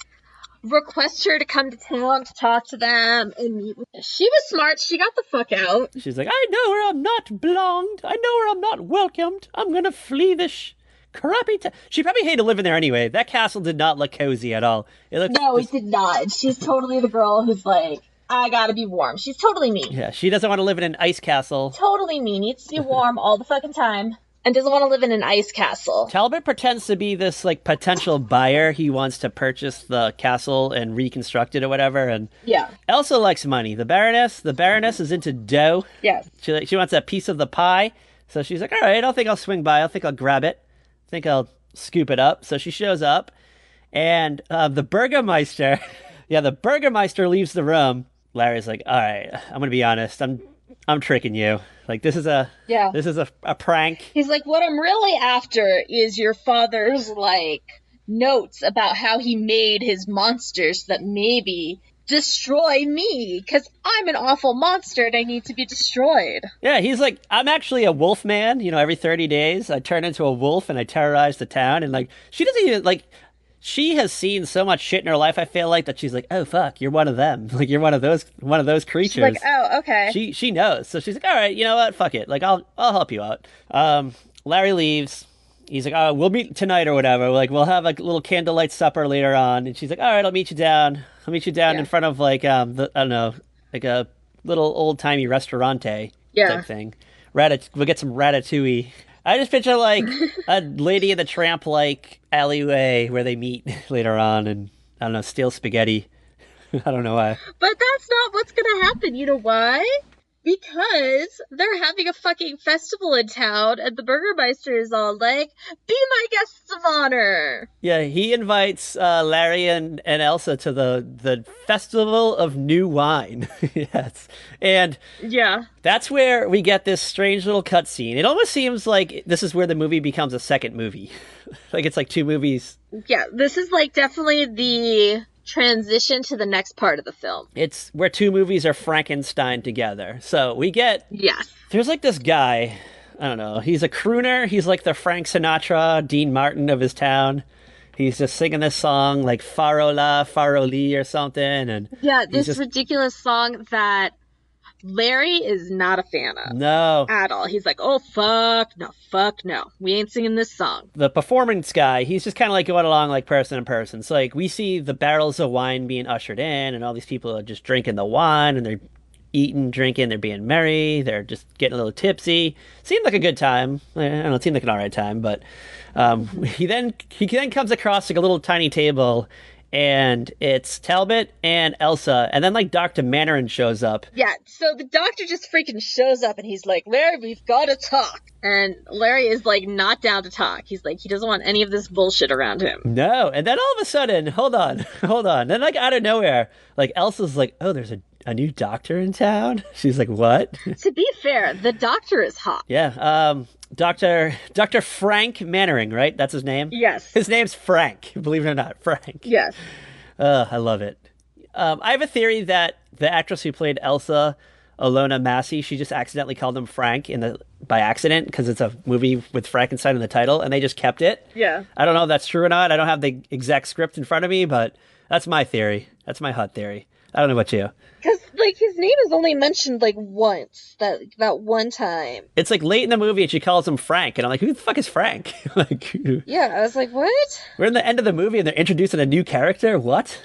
request her to come to town to talk to them and meet with them. She was smart. She got the fuck out. She's like, I know where I'm not belonged. I know where I'm not welcomed. I'm gonna flee this crappy town. She probably hated living there anyway. That castle did not look cozy at all. It did not. She's totally the girl who's like, I gotta be warm. She's totally me. Yeah, she doesn't want to live in an ice castle. Totally me. Needs to be warm all the fucking time. And doesn't want to live in an ice castle. Talbot pretends to be this, like, potential buyer. He wants to purchase the castle and reconstruct it or whatever. And yeah. Elsa likes money. The Baroness is into dough. Yes. She wants a piece of the pie. So she's like, all right, I don't think I'll swing by. I think I'll grab it. I think I'll scoop it up. So she shows up. And the Burgermeister... yeah, the Burgermeister leaves the room. Larry's like, all right, I'm going to be honest. I'm tricking you. Like, this is a prank. He's like, what I'm really after is your father's, like, notes about how he made his monsters that maybe destroy me, because I'm an awful monster and I need to be destroyed. Yeah, he's like, I'm actually a wolf man. You know, every 30 days I turn into a wolf and I terrorize the town. And, like, she doesn't even, like... She has seen so much shit in her life, I feel like, that she's like, oh, fuck, you're one of them. Like, you're one of those creatures. She's like, oh, okay. She knows. So she's like, all right, you know what? Fuck it. Like, I'll help you out. Larry leaves. He's like, oh, we'll meet tonight or whatever. Like, we'll have a little candlelight supper later on. And she's like, all right, I'll meet you down. In front of, like, I don't know, like a little old-timey restaurante type thing. We'll get some ratatouille. I just picture, like, a Lady and the Tramp, like, alleyway where they meet later on and, I don't know, steal spaghetti. I don't know why. But that's not what's gonna happen. You know why? Because they're having a fucking festival in town, and the Burgermeister is all like, be my guests of honor! Yeah, he invites Larry and Elsa to the Festival of New Wine. Yes. And yeah, that's where we get this strange little cutscene. It almost seems like this is where the movie becomes a second movie. Like, it's like two movies. Yeah, this is, like, definitely the transition to the next part of the film. It's where two movies are Frankenstein together. So we get... Yes. There's like this guy, I don't know, he's a crooner. He's like the Frank Sinatra, Dean Martin of his town. He's just singing this song like Farola, Faroli or something. And yeah, this ridiculous song that Larry is not a fan of. No. At all. He's like, oh, fuck no. We ain't singing this song. The performance guy, he's just kind of like going along like person to person. So like we see the barrels of wine being ushered in and all these people are just drinking the wine and they're eating, drinking, they're being merry, they're just getting a little tipsy. Seemed like a good time. I don't know, it seemed like an alright time, but he then comes across like a little tiny table and it's Talbot and Elsa, and then like Dr. Mannering shows up. Yeah, so the doctor just freaking shows up and he's like, Larry, we've got to talk. And Larry is like not down to talk. He's like, he doesn't want any of this bullshit around him. No, and then all of a sudden, hold on. Then like out of nowhere, like Elsa's like, oh, there's a new doctor in town? She's like, what? To be fair, the doctor is hot. Yeah, Dr. Frank Mannering, right? That's his name? Yes. His name's Frank, believe it or not, Frank. Yes. I love it. I have a theory that the actress who played Elsa, Ilona Massey, she just accidentally called him Frank by accident because it's a movie with Frankenstein in the title, and they just kept it. Yeah. I don't know if that's true or not. I don't have the exact script in front of me, but that's my theory. That's my hot theory. I don't know about you. Because, like, his name is only mentioned, like, once. That one time. It's, like, late in the movie and she calls him Frank. And I'm like, who the fuck is Frank? Like, yeah, I was like, what? We're in the end of the movie and they're introducing a new character? What?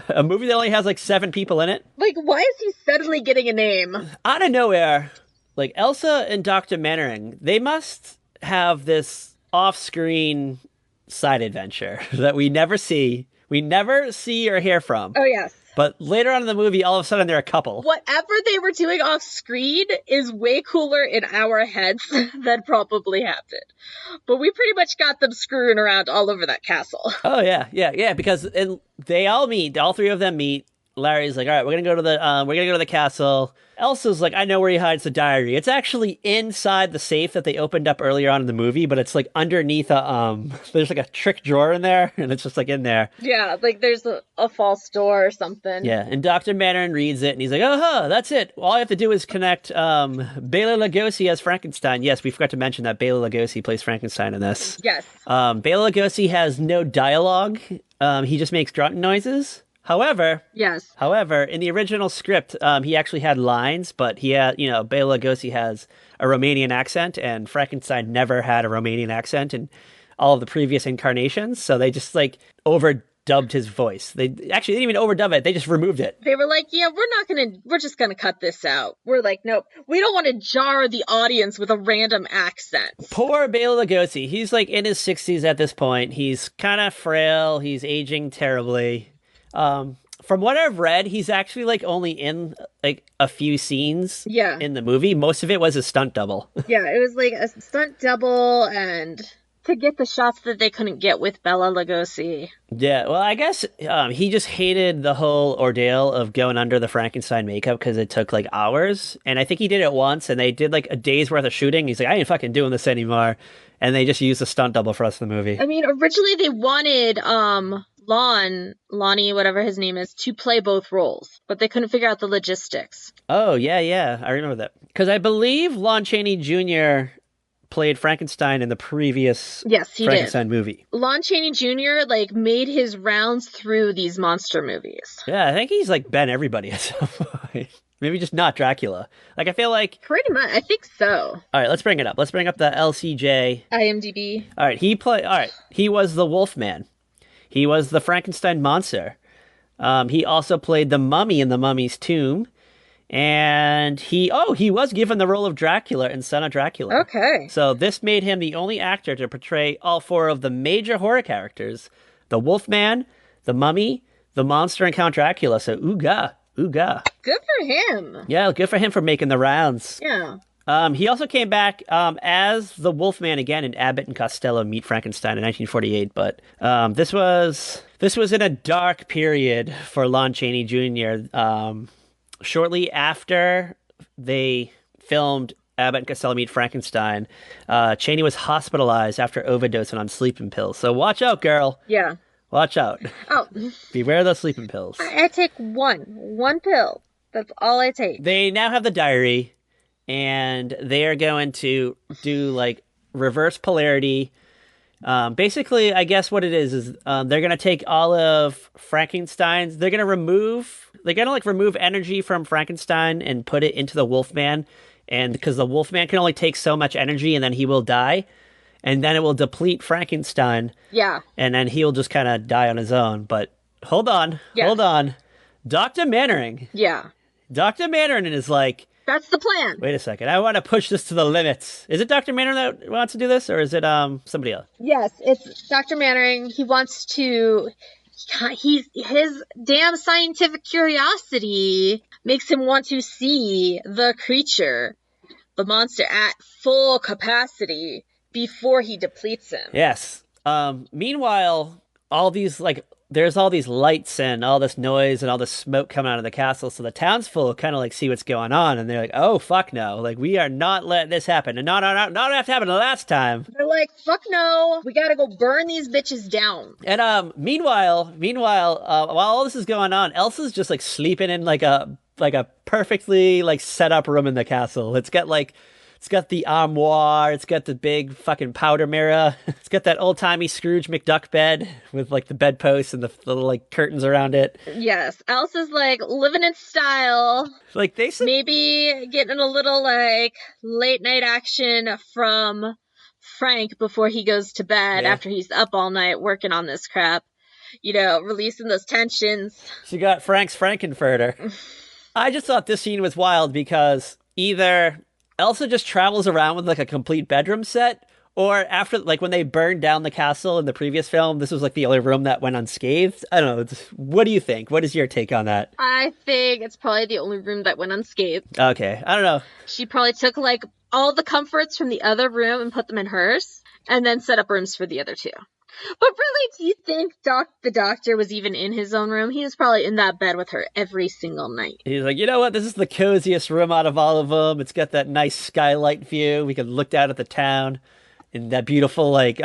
A movie that only has, like, 7 people in it? Like, why is he suddenly getting a name? Out of nowhere, like, Elsa and Dr. Mannering, they must have this off-screen side adventure that we never see. We never see or hear from. Oh, yes. But later on in the movie, all of a sudden, they're a couple. Whatever they were doing off screen is way cooler in our heads than probably happened. But we pretty much got them screwing around all over that castle. Oh, yeah, because they all meet. All 3 of them meet. Larry's like, all right, we're gonna go to the castle. Elsa's like, I know where he hides the diary. It's actually inside the safe that they opened up earlier on in the movie, but it's like underneath there's like a trick drawer in there, and it's just like in there. Yeah, like there's a false door or something. Yeah, and Dr. Mannering reads it, and he's like, that's it. All I have to do is connect Bela Lugosi as Frankenstein. Yes, we forgot to mention that Bela Lugosi plays Frankenstein in this. Yes. Bela Lugosi has no dialogue. He just makes grunt noises. However, in the original script, he actually had lines, but Bela Lugosi has a Romanian accent, and Frankenstein never had a Romanian accent in all of the previous incarnations, so they just, like, overdubbed his voice. They didn't even overdub it, they just removed it. They were like, yeah, we're just gonna cut this out. We're like, nope, we don't want to jar the audience with a random accent. Poor Bela Lugosi, he's, like, in his 60s at this point. He's kind of frail, he's aging terribly. From what I've read, he's actually like only in like a few scenes in the movie. Most of it was a stunt double. Yeah, it was like a stunt double and to get the shots that they couldn't get with Bela Lugosi. Yeah, well, I guess he just hated the whole ordeal of going under the Frankenstein makeup because it took like hours. And I think he did it once and they did like a day's worth of shooting. He's like, I ain't fucking doing this anymore. And they just used a stunt double for us in the movie. I mean, originally they wanted Lonnie, whatever his name is, to play both roles, but they couldn't figure out the logistics. Oh, yeah, I remember that. Because I believe Lon Chaney Jr. played Frankenstein in the previous Frankenstein movie. Lon Chaney Jr. like made his rounds through these monster movies. Yeah, I think he's like been everybody at some point. Maybe just not Dracula. Like, I feel like... Pretty much. I think so. All right, let's bring it up. Let's bring up the LCJ. IMDb. All right, he was the Wolfman. He was the Frankenstein monster. He also played the mummy in The Mummy's Tomb. And he was given the role of Dracula in Son of Dracula. Okay. So this made him the only actor to portray all 4 of the major horror characters. The Wolfman, the Mummy, the Monster, and Count Dracula. So, ooga. Good for him. Yeah, good for him for making the rounds. Yeah. He also came back as the Wolfman again in Abbott and Costello Meet Frankenstein in 1948, but this was in a dark period for Lon Chaney Jr. Shortly after they filmed Abbott and Costello Meet Frankenstein, Chaney was hospitalized after overdosing on sleeping pills. So watch out, girl. Yeah. Watch out. Oh, Beware those sleeping pills. I take one pill. That's all I take. They now have the diary, and they are going to do like reverse polarity. Basically, I guess what it is they're gonna take all of Frankenstein's. They're gonna remove energy from Frankenstein and put it into the Wolfman, and because the Wolfman can only take so much energy, and then he will die, and then it will deplete Frankenstein. Yeah. And then he'll just kind of die on his own. But hold on, Dr. Mannering. Yeah. Dr. Mannering is like, that's the plan. wait a second, I want to push this to the limits. Is it Dr. Mannering that wants to do this, or is it somebody else? Yes, it's Dr. Mannering. He wants to. His damn scientific curiosity makes him want to see the creature, the monster, at full capacity before he depletes him. Yes. Meanwhile, there's all these lights and all this noise and all this smoke coming out of the castle, so the townsfolk kind of like see what's going on, and they're like, "Oh fuck no! Like we are not letting this happen, and not have to happen the last time." They're like, "Fuck no! We gotta go burn these bitches down." And meanwhile, while all this is going on, Elsa's just like sleeping in like a perfectly like set up room in the castle. It's got the armoire, it's got the big fucking powder mirror, it's got that old-timey Scrooge McDuck bed with like the bedposts and the little like curtains around it. Yes, Elsa's like living in style. Like they said, maybe getting a little like late night action from Frank before he goes to bed after he's up all night working on this crap. You know, releasing those tensions. She got Frank's Frankenfurter. I just thought this scene was wild because either Elsa just travels around with like a complete bedroom set, or after like when they burned down the castle in the previous film, this was like the only room that went unscathed. I don't know. What do you think? What is your take on that? I think it's probably the only room that went unscathed. Okay, I don't know. She probably took like all the comforts from the other room and put them in hers, and then set up rooms for the other two. But really, do you think the doctor was even in his own room? He was probably in that bed with her every single night. He's like, you know what? This is the coziest room out of all of them. It's got that nice skylight view. We can look down at the town and that beautiful like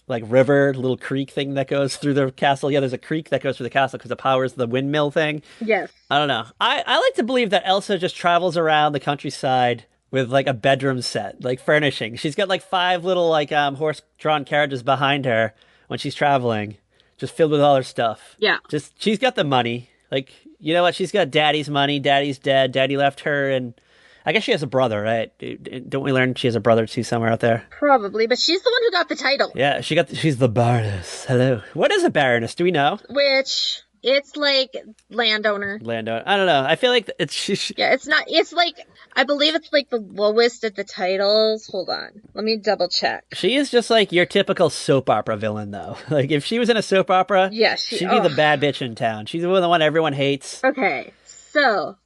river, little creek thing that goes through the castle. Yeah, there's a creek that goes through the castle because it powers the windmill thing. Yes. I don't know. I like to believe that Elsa just travels around the countryside with like a bedroom set, like furnishing. She's got like 5 little like horse-drawn carriages behind her when she's traveling, just filled with all her stuff. Yeah. Just she's got the money. Like, you know what? She's got Daddy's money. Daddy's dead. Daddy left her, and I guess she has a brother, right? Don't we learn she has a brother too somewhere out there? Probably, but she's the one who got the title. Yeah, she's the Baroness. Hello. What is a Baroness? Do we know? Which it's like landowner. I don't know. I feel like it's yeah. It's not. It's like I believe it's like the lowest at the titles. Hold on, let me double check. She is just like your typical soap opera villain, though. Like if she was in a soap opera, yeah, she'd be the bad bitch in town. She's the one everyone hates. Okay, so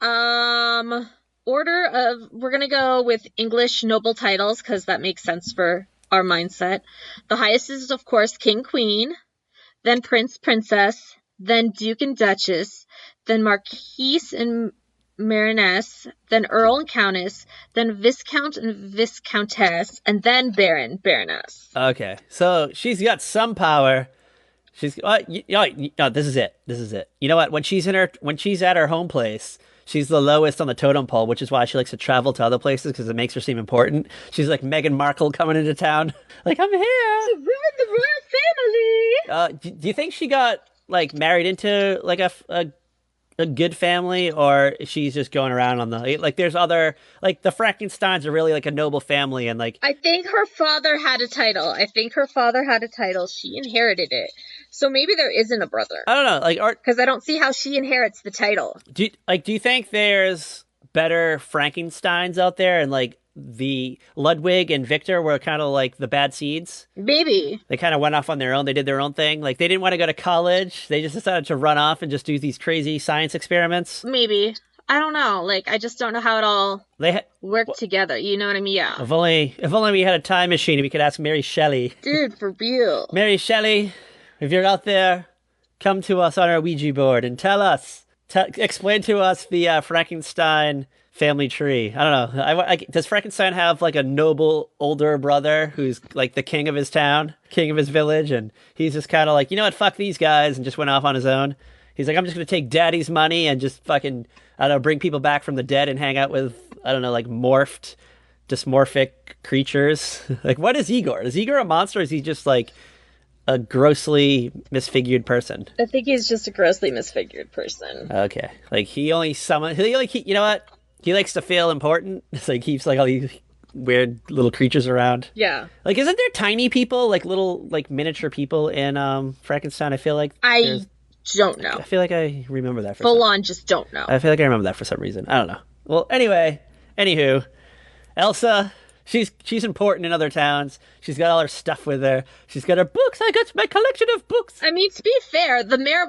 order of we're gonna go with English noble titles because that makes sense for our mindset. The highest is of course King Queen, then Prince Princess, then Duke and Duchess, then Marquise and Baroness, then Earl and Countess, then Viscount and Viscountess, and then Baron, Baroness. Okay, so she's got some power. She's this is it. This is it. You know what? When she's at her home place, she's the lowest on the totem pole, which is why she likes to travel to other places because it makes her seem important. She's like Meghan Markle coming into town, like I'm here to ruin the royal family. Do you think she got like married into like a good family, or she's just going around on the like? There's other like the Frankensteins are really like a noble family, and like I think her father had a title. She inherited it, so maybe there isn't a brother. I don't know, like because I don't see how she inherits the title. Do you think there's better Frankensteins out there, and like the Ludwig and Victor were kind of like the bad seeds? Maybe. They kind of went off on their own. They did their own thing. Like, they didn't want to go to college. They just decided to run off and just do these crazy science experiments. Maybe. I don't know. Like, I just don't know how it all worked together. You know what I mean? Yeah. If only we had a time machine and we could ask Mary Shelley. Dude, for real. Mary Shelley, if you're out there, come to us on our Ouija board and explain to us the Frankenstein family tree. I don't know. Does Frankenstein have like a noble older brother who's like the king of his town, king of his village, and he's just kind of like, you know what, fuck these guys, and just went off on his own. He's like, I'm just gonna take daddy's money and just fucking, I don't know, bring people back from the dead and hang out with, I don't know, like dysmorphic creatures. Like, what is Igor? Is Igor a monster? Or is he just like a grossly misfigured person? I think he's just a grossly misfigured person. Okay, like you know what? He likes to feel important, so he keeps like all these weird little creatures around. Yeah. Like, isn't there tiny people, like little, like miniature people in Frankenstein? I feel like I don't know. I feel like I remember that. Full on, just don't know. I feel like I remember that for some reason. I don't know. Well, anywho, Elsa, she's important in other towns. She's got all her stuff with her. She's got her books. I got my collection of books. I mean, to be fair, the mayor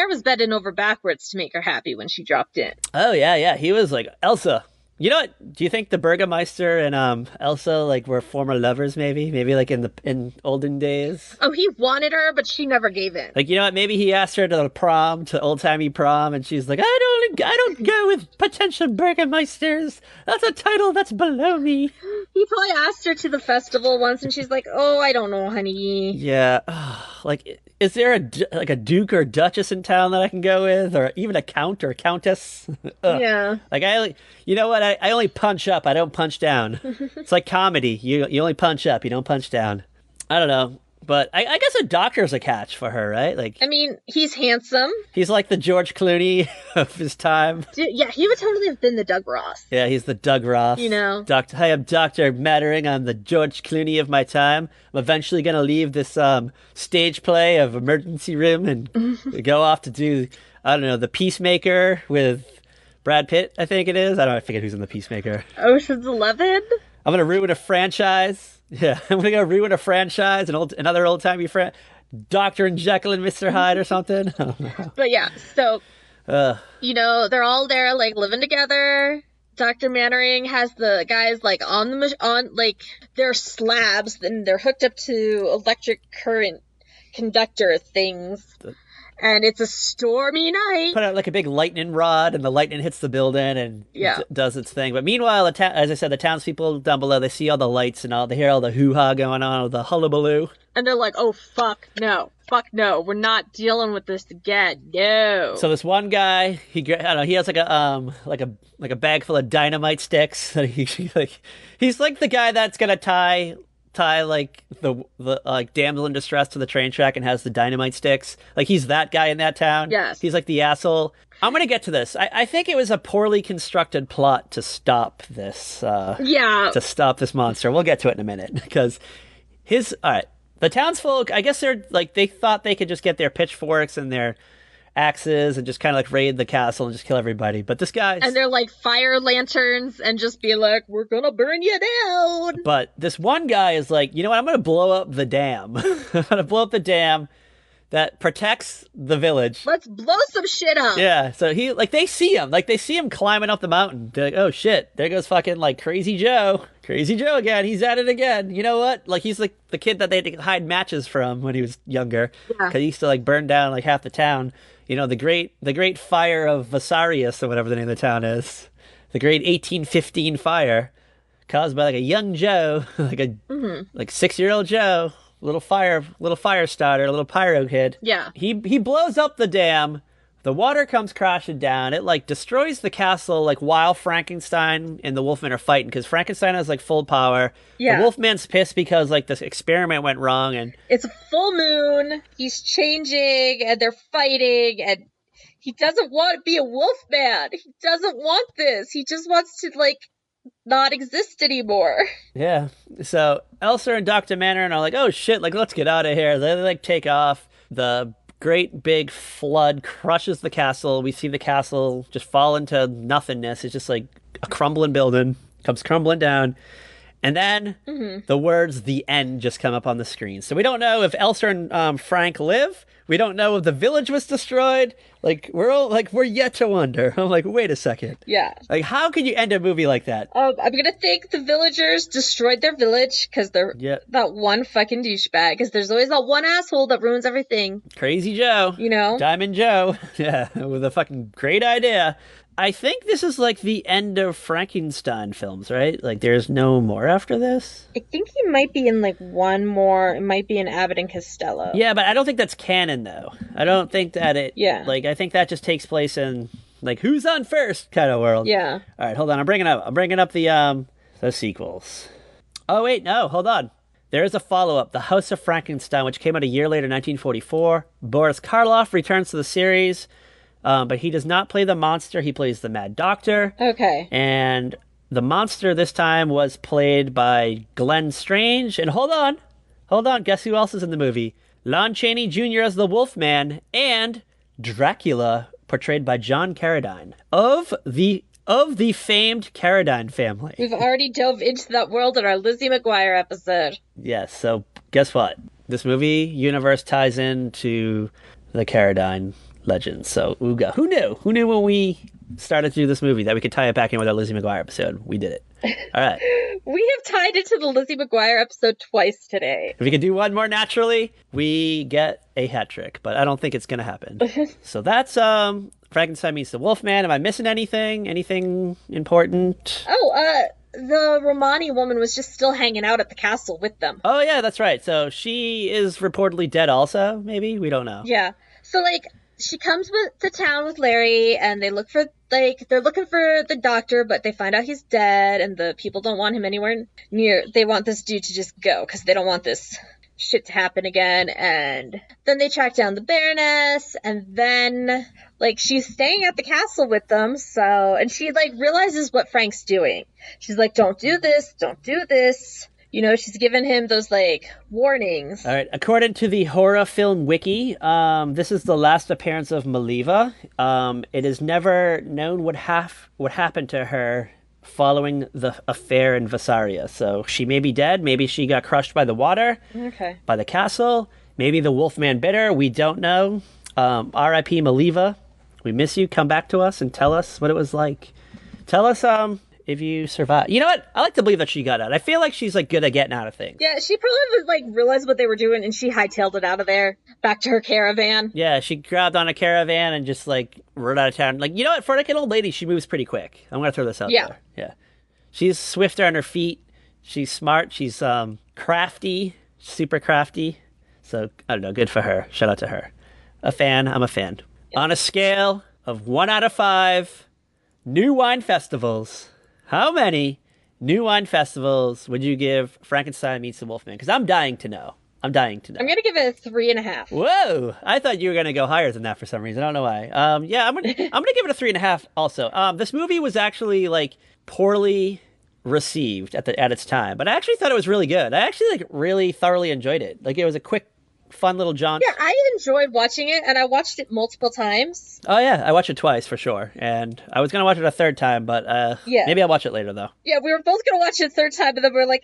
was bending over backwards to make her happy when she dropped in. Oh yeah. He was like, Elsa, you know what? Do you think the Burgermeister and Elsa like were former lovers? Maybe like in olden days. Oh, he wanted her, but she never gave in. Like, you know what? Maybe he asked her to the prom, to old timey prom, and she's like, I don't go with potential Burgermeisters. That's a title that's below me. He probably asked her to the festival once, and she's like, oh, I don't know, honey. Yeah, like, is there a duke or duchess in town that I can go with, or even a count or a countess? Yeah. Like, you know what? I only punch up. I don't punch down. It's like comedy. You only punch up. You don't punch down. I don't know. But I guess a doctor's a catch for her, right? Like, I mean, he's handsome. He's like the George Clooney of his time. Dude, yeah, he would totally have been the Doug Ross. Yeah, he's the Doug Ross. You know? Hi, I'm Dr. Mattering. I'm the George Clooney of my time. I'm eventually going to leave this stage play of Emergency Room and go off to do, I don't know, The Peacemaker with Brad Pitt, I think it is. I forget who's in The Peacemaker. Ocean's 11? I'm going to ruin a franchise. Yeah, I'm going to go ruin a franchise, another old-timey Dr. and Jekyll and Mr. Hyde or something. But yeah, so, you know, they're all there, like, living together. Dr. Mannering has the guys, like, they're slabs, and they're hooked up to electric current conductor things. And it's a stormy night. Put out like a big lightning rod, and the lightning hits the building and does its thing. But meanwhile, as I said, the townspeople down below, they see all the lights and they hear all the hoo-ha going on, all the hullabaloo. And they're like, oh, fuck no, we're not dealing with this again, no. So this one guy, he has like a bag full of dynamite sticks. He's like the guy that's gonna tie like the like damsel in distress to the train track and has the dynamite sticks. Like, he's that guy in that town. Yes. He's like the asshole. I'm gonna get to this. I think it was a poorly constructed plot to stop this. To stop this monster. We'll get to it in a minute because the townsfolk, I guess they thought they could just get their pitchforks and their axes and just kind of like raid the castle and just kill everybody. But this guy, and they're like fire lanterns and just be like, we're gonna burn you down. But this one guy is like, you know what? I'm gonna blow up the dam. I'm gonna blow up the dam that protects the village. Let's blow some shit up. Yeah. So they see him climbing up the mountain. They're like, oh shit, there goes fucking like Crazy Joe again. He's at it again. You know what? Like, he's like the kid that they had to hide matches from when he was younger, because he used to like burn down like half the town. You know, the great fire of Vasarius, or whatever the name of the town is. The great 1815 fire caused by like a young Joe, like 6-year-old Joe, little fire starter, a little pyro kid. Yeah. He blows up the dam. The water comes crashing down. It like destroys the castle like while Frankenstein and the Wolfman are fighting, because Frankenstein has like full power. Yeah. The Wolfman's pissed because like this experiment went wrong, and it's a full moon. He's changing and they're fighting, and he doesn't want to be a Wolfman. He doesn't want this. He just wants to like not exist anymore. Yeah. So Elsa and Dr. Mannering are like, oh shit, like let's get out of here. They like take off. The great big flood crushes the castle. We see the castle just fall into nothingness. It's just like a crumbling building, comes crumbling down. And then the words "the end" just come up on the screen. So we don't know if Elsa and Frank live. We don't know if the village was destroyed. Like, we're yet to wonder. I'm like, wait a second. Yeah. Like, how could you end a movie like that? I'm gonna think the villagers destroyed their village because they're that one fucking douchebag. Because there's always that one asshole that ruins everything. Crazy Joe. You know? Diamond Joe. Yeah, with a fucking great idea. I think this is like the end of Frankenstein films, right? Like there's no more after this. I think he might be in like one more. It might be in Abbott and Costello. Yeah, but I don't think that's canon though. I don't think that Yeah. like I think that just takes place in like who's on first kind of world. Yeah. All right, hold on. I'm bringing up the sequels. Oh wait, no, hold on. There is a follow-up, The House of Frankenstein, which came out a year later, 1944. Boris Karloff returns to the series, but he does not play the monster. He plays the Mad Doctor. Okay. And the monster this time was played by Glenn Strange. And hold on. Guess who else is in the movie? Lon Chaney Jr. as the Wolfman, and Dracula, portrayed by John Carradine of the famed Carradine family. We've already dove into that world in our Lizzie McGuire episode. Yes. So guess what? This movie universe ties into the Carradine legends. So Ooga, who knew? Who knew when we started to do this movie that we could tie it back in with our Lizzie McGuire episode? We did it. All right. We have tied into the Lizzie McGuire episode twice today. If we could do one more naturally, we get a hat trick, but I don't think it's going to happen. So that's Frankenstein meets the Wolfman. Am I missing anything? Anything important? Oh, the Romani woman was just still hanging out at the castle with them. Oh, yeah, that's right. So she is reportedly dead also, maybe? We don't know. Yeah. So, like, she comes to town with Larry, and they're looking for the doctor, but they find out he's dead, and the people don't want him anywhere near. They want this dude to just go, because they don't want this shit to happen again. And then they track down the Baroness, and then, like, she's staying at the castle with them, and she, like, realizes what Frank's doing. She's like, don't do this, don't do this. You know, she's given him those, like, warnings. All right. According to the Horror Film Wiki, this is the last appearance of Maliva. It is never known what happened to her following the affair in Vassaria. So she may be dead. Maybe she got crushed by the water. Okay. By the castle. Maybe the Wolfman bit her. We don't know. R.I.P. Maliva. We miss you. Come back to us and tell us what it was like. Tell us, if you survive. You know what? I like to believe that she got out. I feel like she's like good at getting out of things. Yeah, she probably would like realize what they were doing, and she hightailed it out of there back to her caravan. Yeah, she grabbed on a caravan and just like rode out of town. Like, you know what? For like an old lady, she moves pretty quick. I'm gonna throw this out there. Yeah, she's swifter on her feet. She's smart. She's crafty, super crafty. So I don't know. Good for her. Shout out to her. A fan. I'm a fan. Yeah. On a scale of 1 out of 5 new wine festivals, how many new wine festivals would you give Frankenstein Meets the Wolfman? Because I'm dying to know. I'm going to give it a 3.5. Whoa! I thought you were gonna go higher than that for some reason. I don't know why. Yeah, I'm gonna give it a 3.5. Also, this movie was actually like poorly received at its time, but I actually thought it was really good. I actually like really thoroughly enjoyed it. Like it was a quick, fun little jaunt. Yeah, I enjoyed watching it, and I watched it multiple times. Oh yeah, I watched it twice for sure, and I was gonna watch it a third time, but maybe I'll watch it later though. Yeah, we were both gonna watch it a third time, but then we were like,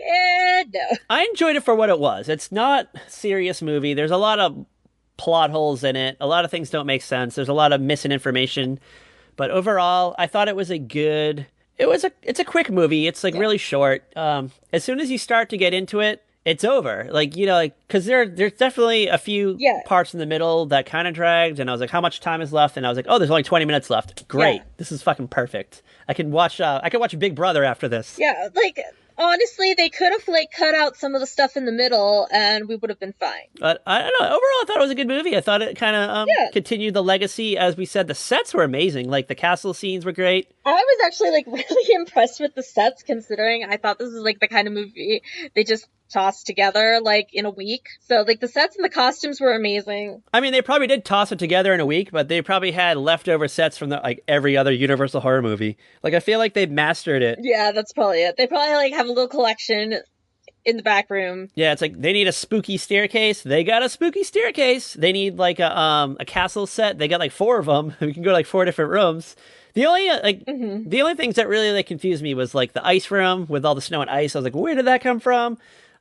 no. I enjoyed it for what it was. It's not a serious movie. There's a lot of plot holes in it. A lot of things don't make sense. There's a lot of missing information, but overall, I thought it was a good. It's a quick movie. It's like really short. As soon as you start to get into it, it's over. Like, you know, like, because there's definitely a few parts in the middle that kind of dragged, and I was like, how much time is left? And I was like, oh, there's only 20 minutes left. Great. This is fucking perfect. I can watch Big Brother after this. Yeah, like, honestly, they could have, like, cut out some of the stuff in the middle, and we would have been fine. But I don't know. Overall, I thought it was a good movie. I thought it kind of continued the legacy. As we said, the sets were amazing. Like, the castle scenes were great. I was actually, like, really impressed with the sets, considering I thought this was, like, the kind of movie they just tossed together, like, in a week. So, like, the sets and the costumes were amazing. I mean, they probably did toss it together in a week, but they probably had leftover sets from every other Universal horror movie. Like, I feel like they mastered it. Yeah, that's probably it. They probably, like, have a little collection in the back room. Yeah, it's like, they need a spooky staircase. They got a spooky staircase. They need, like, a castle set. They got, like, 4 of them. We can go to, like, 4 different rooms. The only things that really, like, confused me was, like, the ice room with all the snow and ice. I was like, where did that come from?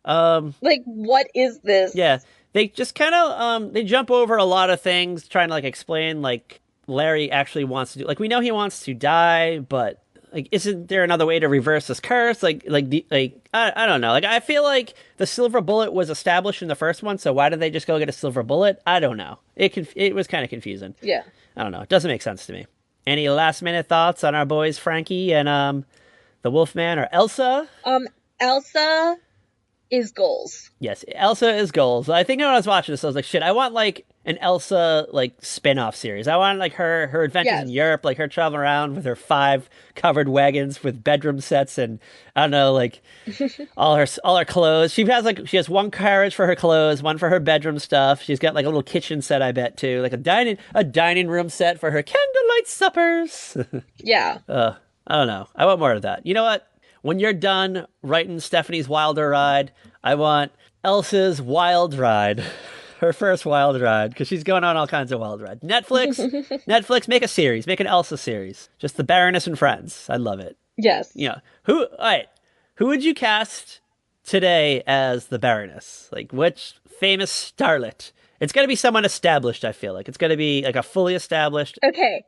Like, what is this? Yeah, they just kind of, they jump over a lot of things trying to, like, explain, like, Larry actually wants to do, like, we know he wants to die, but, like, isn't there another way to reverse this curse? I don't know. Like, I feel like the silver bullet was established in the first one, so why did they just go get a silver bullet? I don't know. It was kind of confusing. Yeah. I don't know. It doesn't make sense to me. Any last minute thoughts on our boys Frankie and the Wolfman or Elsa? Elsa is goals. Yes, Elsa is goals. I think when I was watching this, I was like, shit, I want like an Elsa like spin-off series. I want like her adventures in Europe, like her traveling around with her 5 covered wagons with bedroom sets and I don't know, like all her clothes. She has 1 carriage for her clothes, 1 for her bedroom stuff. She's got like a little kitchen set, I bet too, like a dining room set for her candlelight suppers. Yeah. I don't know. I want more of that. You know what? When you're done writing Stephanie's Wilder ride, I want Elsa's wild ride. Her first wild ride, because she's going on all kinds of wild rides. Netflix, make a series. Make an Elsa series. Just the Baroness and Friends. I love it. Yes. You know, all right. Who would you cast today as the Baroness? Like, which famous starlet? It's got to be someone established, I feel like. It's got to be like a fully established. Okay.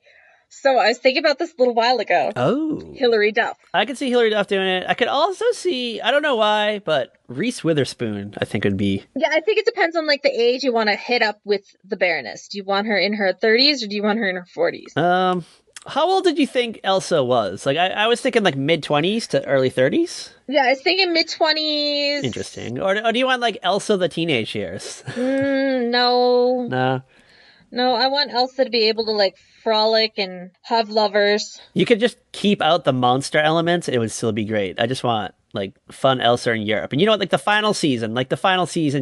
So I was thinking about this a little while ago. Oh. Hilary Duff. I could see Hilary Duff doing it. I could also see, I don't know why, but Reese Witherspoon, I think would be. Yeah, I think it depends on like the age you want to hit up with the Baroness. Do you want her in her 30s or do you want her in her 40s? How old did you think Elsa was? Like, I was thinking like mid-20s to early 30s. Yeah, I was thinking mid-20s. Interesting. Or do you want like Elsa the teenage years? No. No, I want Elsa to be able to like frolic and have lovers. You could just keep out the monster elements. It would still be great. I just want like fun Elsa in Europe. And you know what? Like the final season,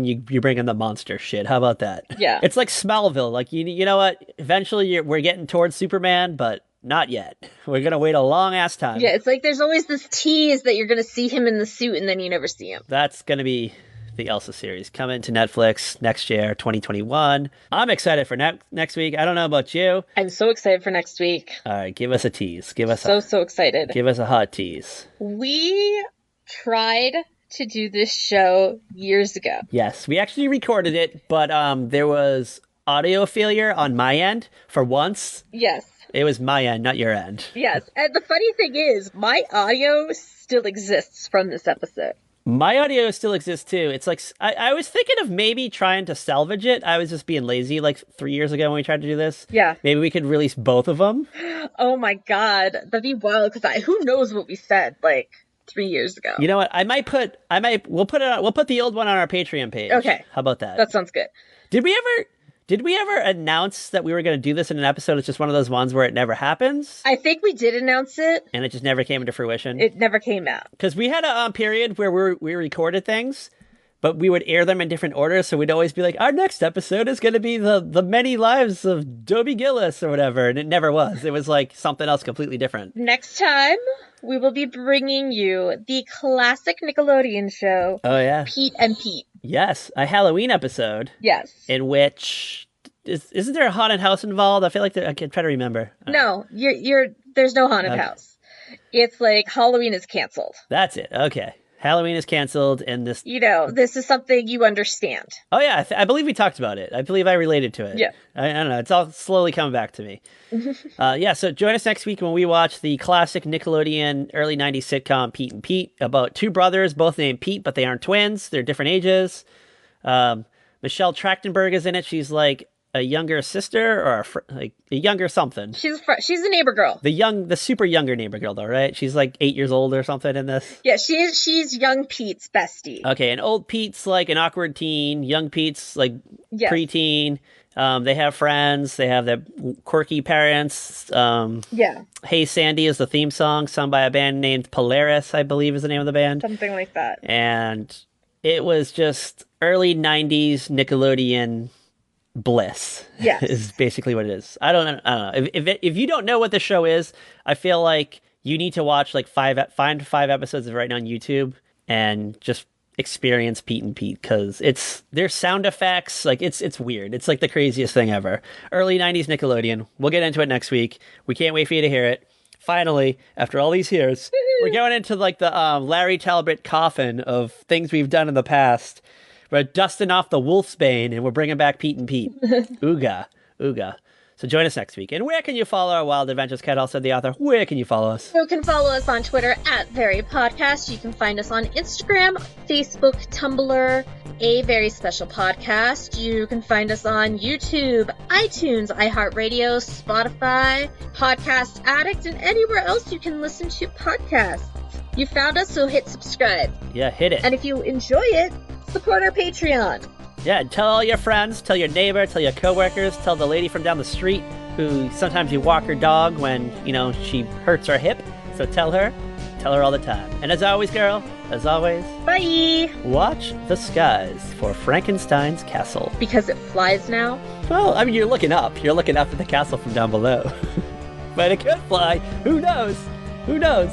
you bring in the monster shit. How about that? Yeah. It's like Smallville. Like, you know what? Eventually we're getting towards Superman, but not yet. We're going to wait a long ass time. Yeah, it's like there's always this tease that you're going to see him in the suit and then you never see him. That's going to be the Elsa series coming to Netflix next year, 2021. I'm excited for next week. I don't know about you. I'm so excited for next week. All right, give us a tease. So excited. Give us a hot tease. We tried to do this show years ago. Yes, we actually recorded it, but there was audio failure on my end for once. Yes. It was my end, not your end. Yes, and the funny thing is, my audio still exists from this episode. My audio still exists too. It's like, I was thinking of maybe trying to salvage it. I was just being lazy like 3 years ago when we tried to do this. Yeah. Maybe we could release both of them. Oh my god, that'd be wild, because who knows what we said like 3 years ago. You know what? We'll put the old one on our Patreon page. Okay. How about that? That sounds good. Did we ever announce that we were going to do this in an episode? It's just one of those ones where it never happens? I think we did announce it. And it just never came into fruition? It never came out. Because we had a period where we recorded things, but we would air them in different orders, so we'd always be like, our next episode is going to be the many lives of Dobie Gillis or whatever, and it never was. It was like something else completely different. Next time, we will be bringing you the classic Nickelodeon show. Oh, yeah. Pete and Pete. Yes, a Halloween episode. Yes. In which... Isn't there a haunted house involved? I feel like I can try to remember. No, there's no haunted house. It's like Halloween is canceled. That's it. Okay. Halloween is canceled, and this... this is something you understand. Oh, yeah. I believe we talked about it. I believe I related to it. Yeah. I don't know. It's all slowly coming back to me. Yeah, so join us next week when we watch the classic Nickelodeon early 90s sitcom Pete and Pete, about 2 brothers, both named Pete, but they aren't twins. They're different ages. Michelle Trachtenberg is in it. She's like a younger sister or a younger something. She's a neighbor girl. The super younger neighbor girl, though, right? She's like 8 years old or something in this. Yeah, she's young Pete's bestie. Okay, and old Pete's like an awkward teen. Young Pete's like preteen. They have friends. They have their quirky parents. Yeah. Hey Sandy is the theme song, sung by a band named Polaris, I believe is the name of the band. Something like that. And it was just early 90s Nickelodeon bliss. Yes. Is basically what it is. I don't know. If you don't know what the show is, I feel like you need to watch like find 5 episodes of it right now on YouTube and just experience Pete and Pete, because there's sound effects, like it's weird. It's like the craziest thing ever. Early 90s Nickelodeon. We'll get into it next week. We can't wait for you to hear it. Finally, after all these years, we're going into like the Larry Talbot coffin of things we've done in the past. We're dusting off the Wolfsbane, and we're bringing back Pete and Pete. Ooga, ooga. So join us next week. And where can you follow our wild adventures, Kat, also the author? Where can you follow us? You can follow us on Twitter at Very Podcast. You can find us on Instagram, Facebook, Tumblr, A Very Special Podcast. You can find us on YouTube, iTunes, iHeartRadio, Spotify, Podcast Addict, and anywhere else you can listen to podcasts. You found us, so hit subscribe. Yeah, hit it. And if you enjoy it, support our Patreon. Yeah, and tell all your friends, tell your neighbor, tell your coworkers, tell the lady from down the street who sometimes you walk her dog when, she hurts her hip. So tell her all the time. And as always, girl, as always, bye! Watch the skies for Frankenstein's castle. Because it flies now? Well, I mean, you're looking up. You're looking up at the castle from down below. But it could fly. Who knows? Who knows?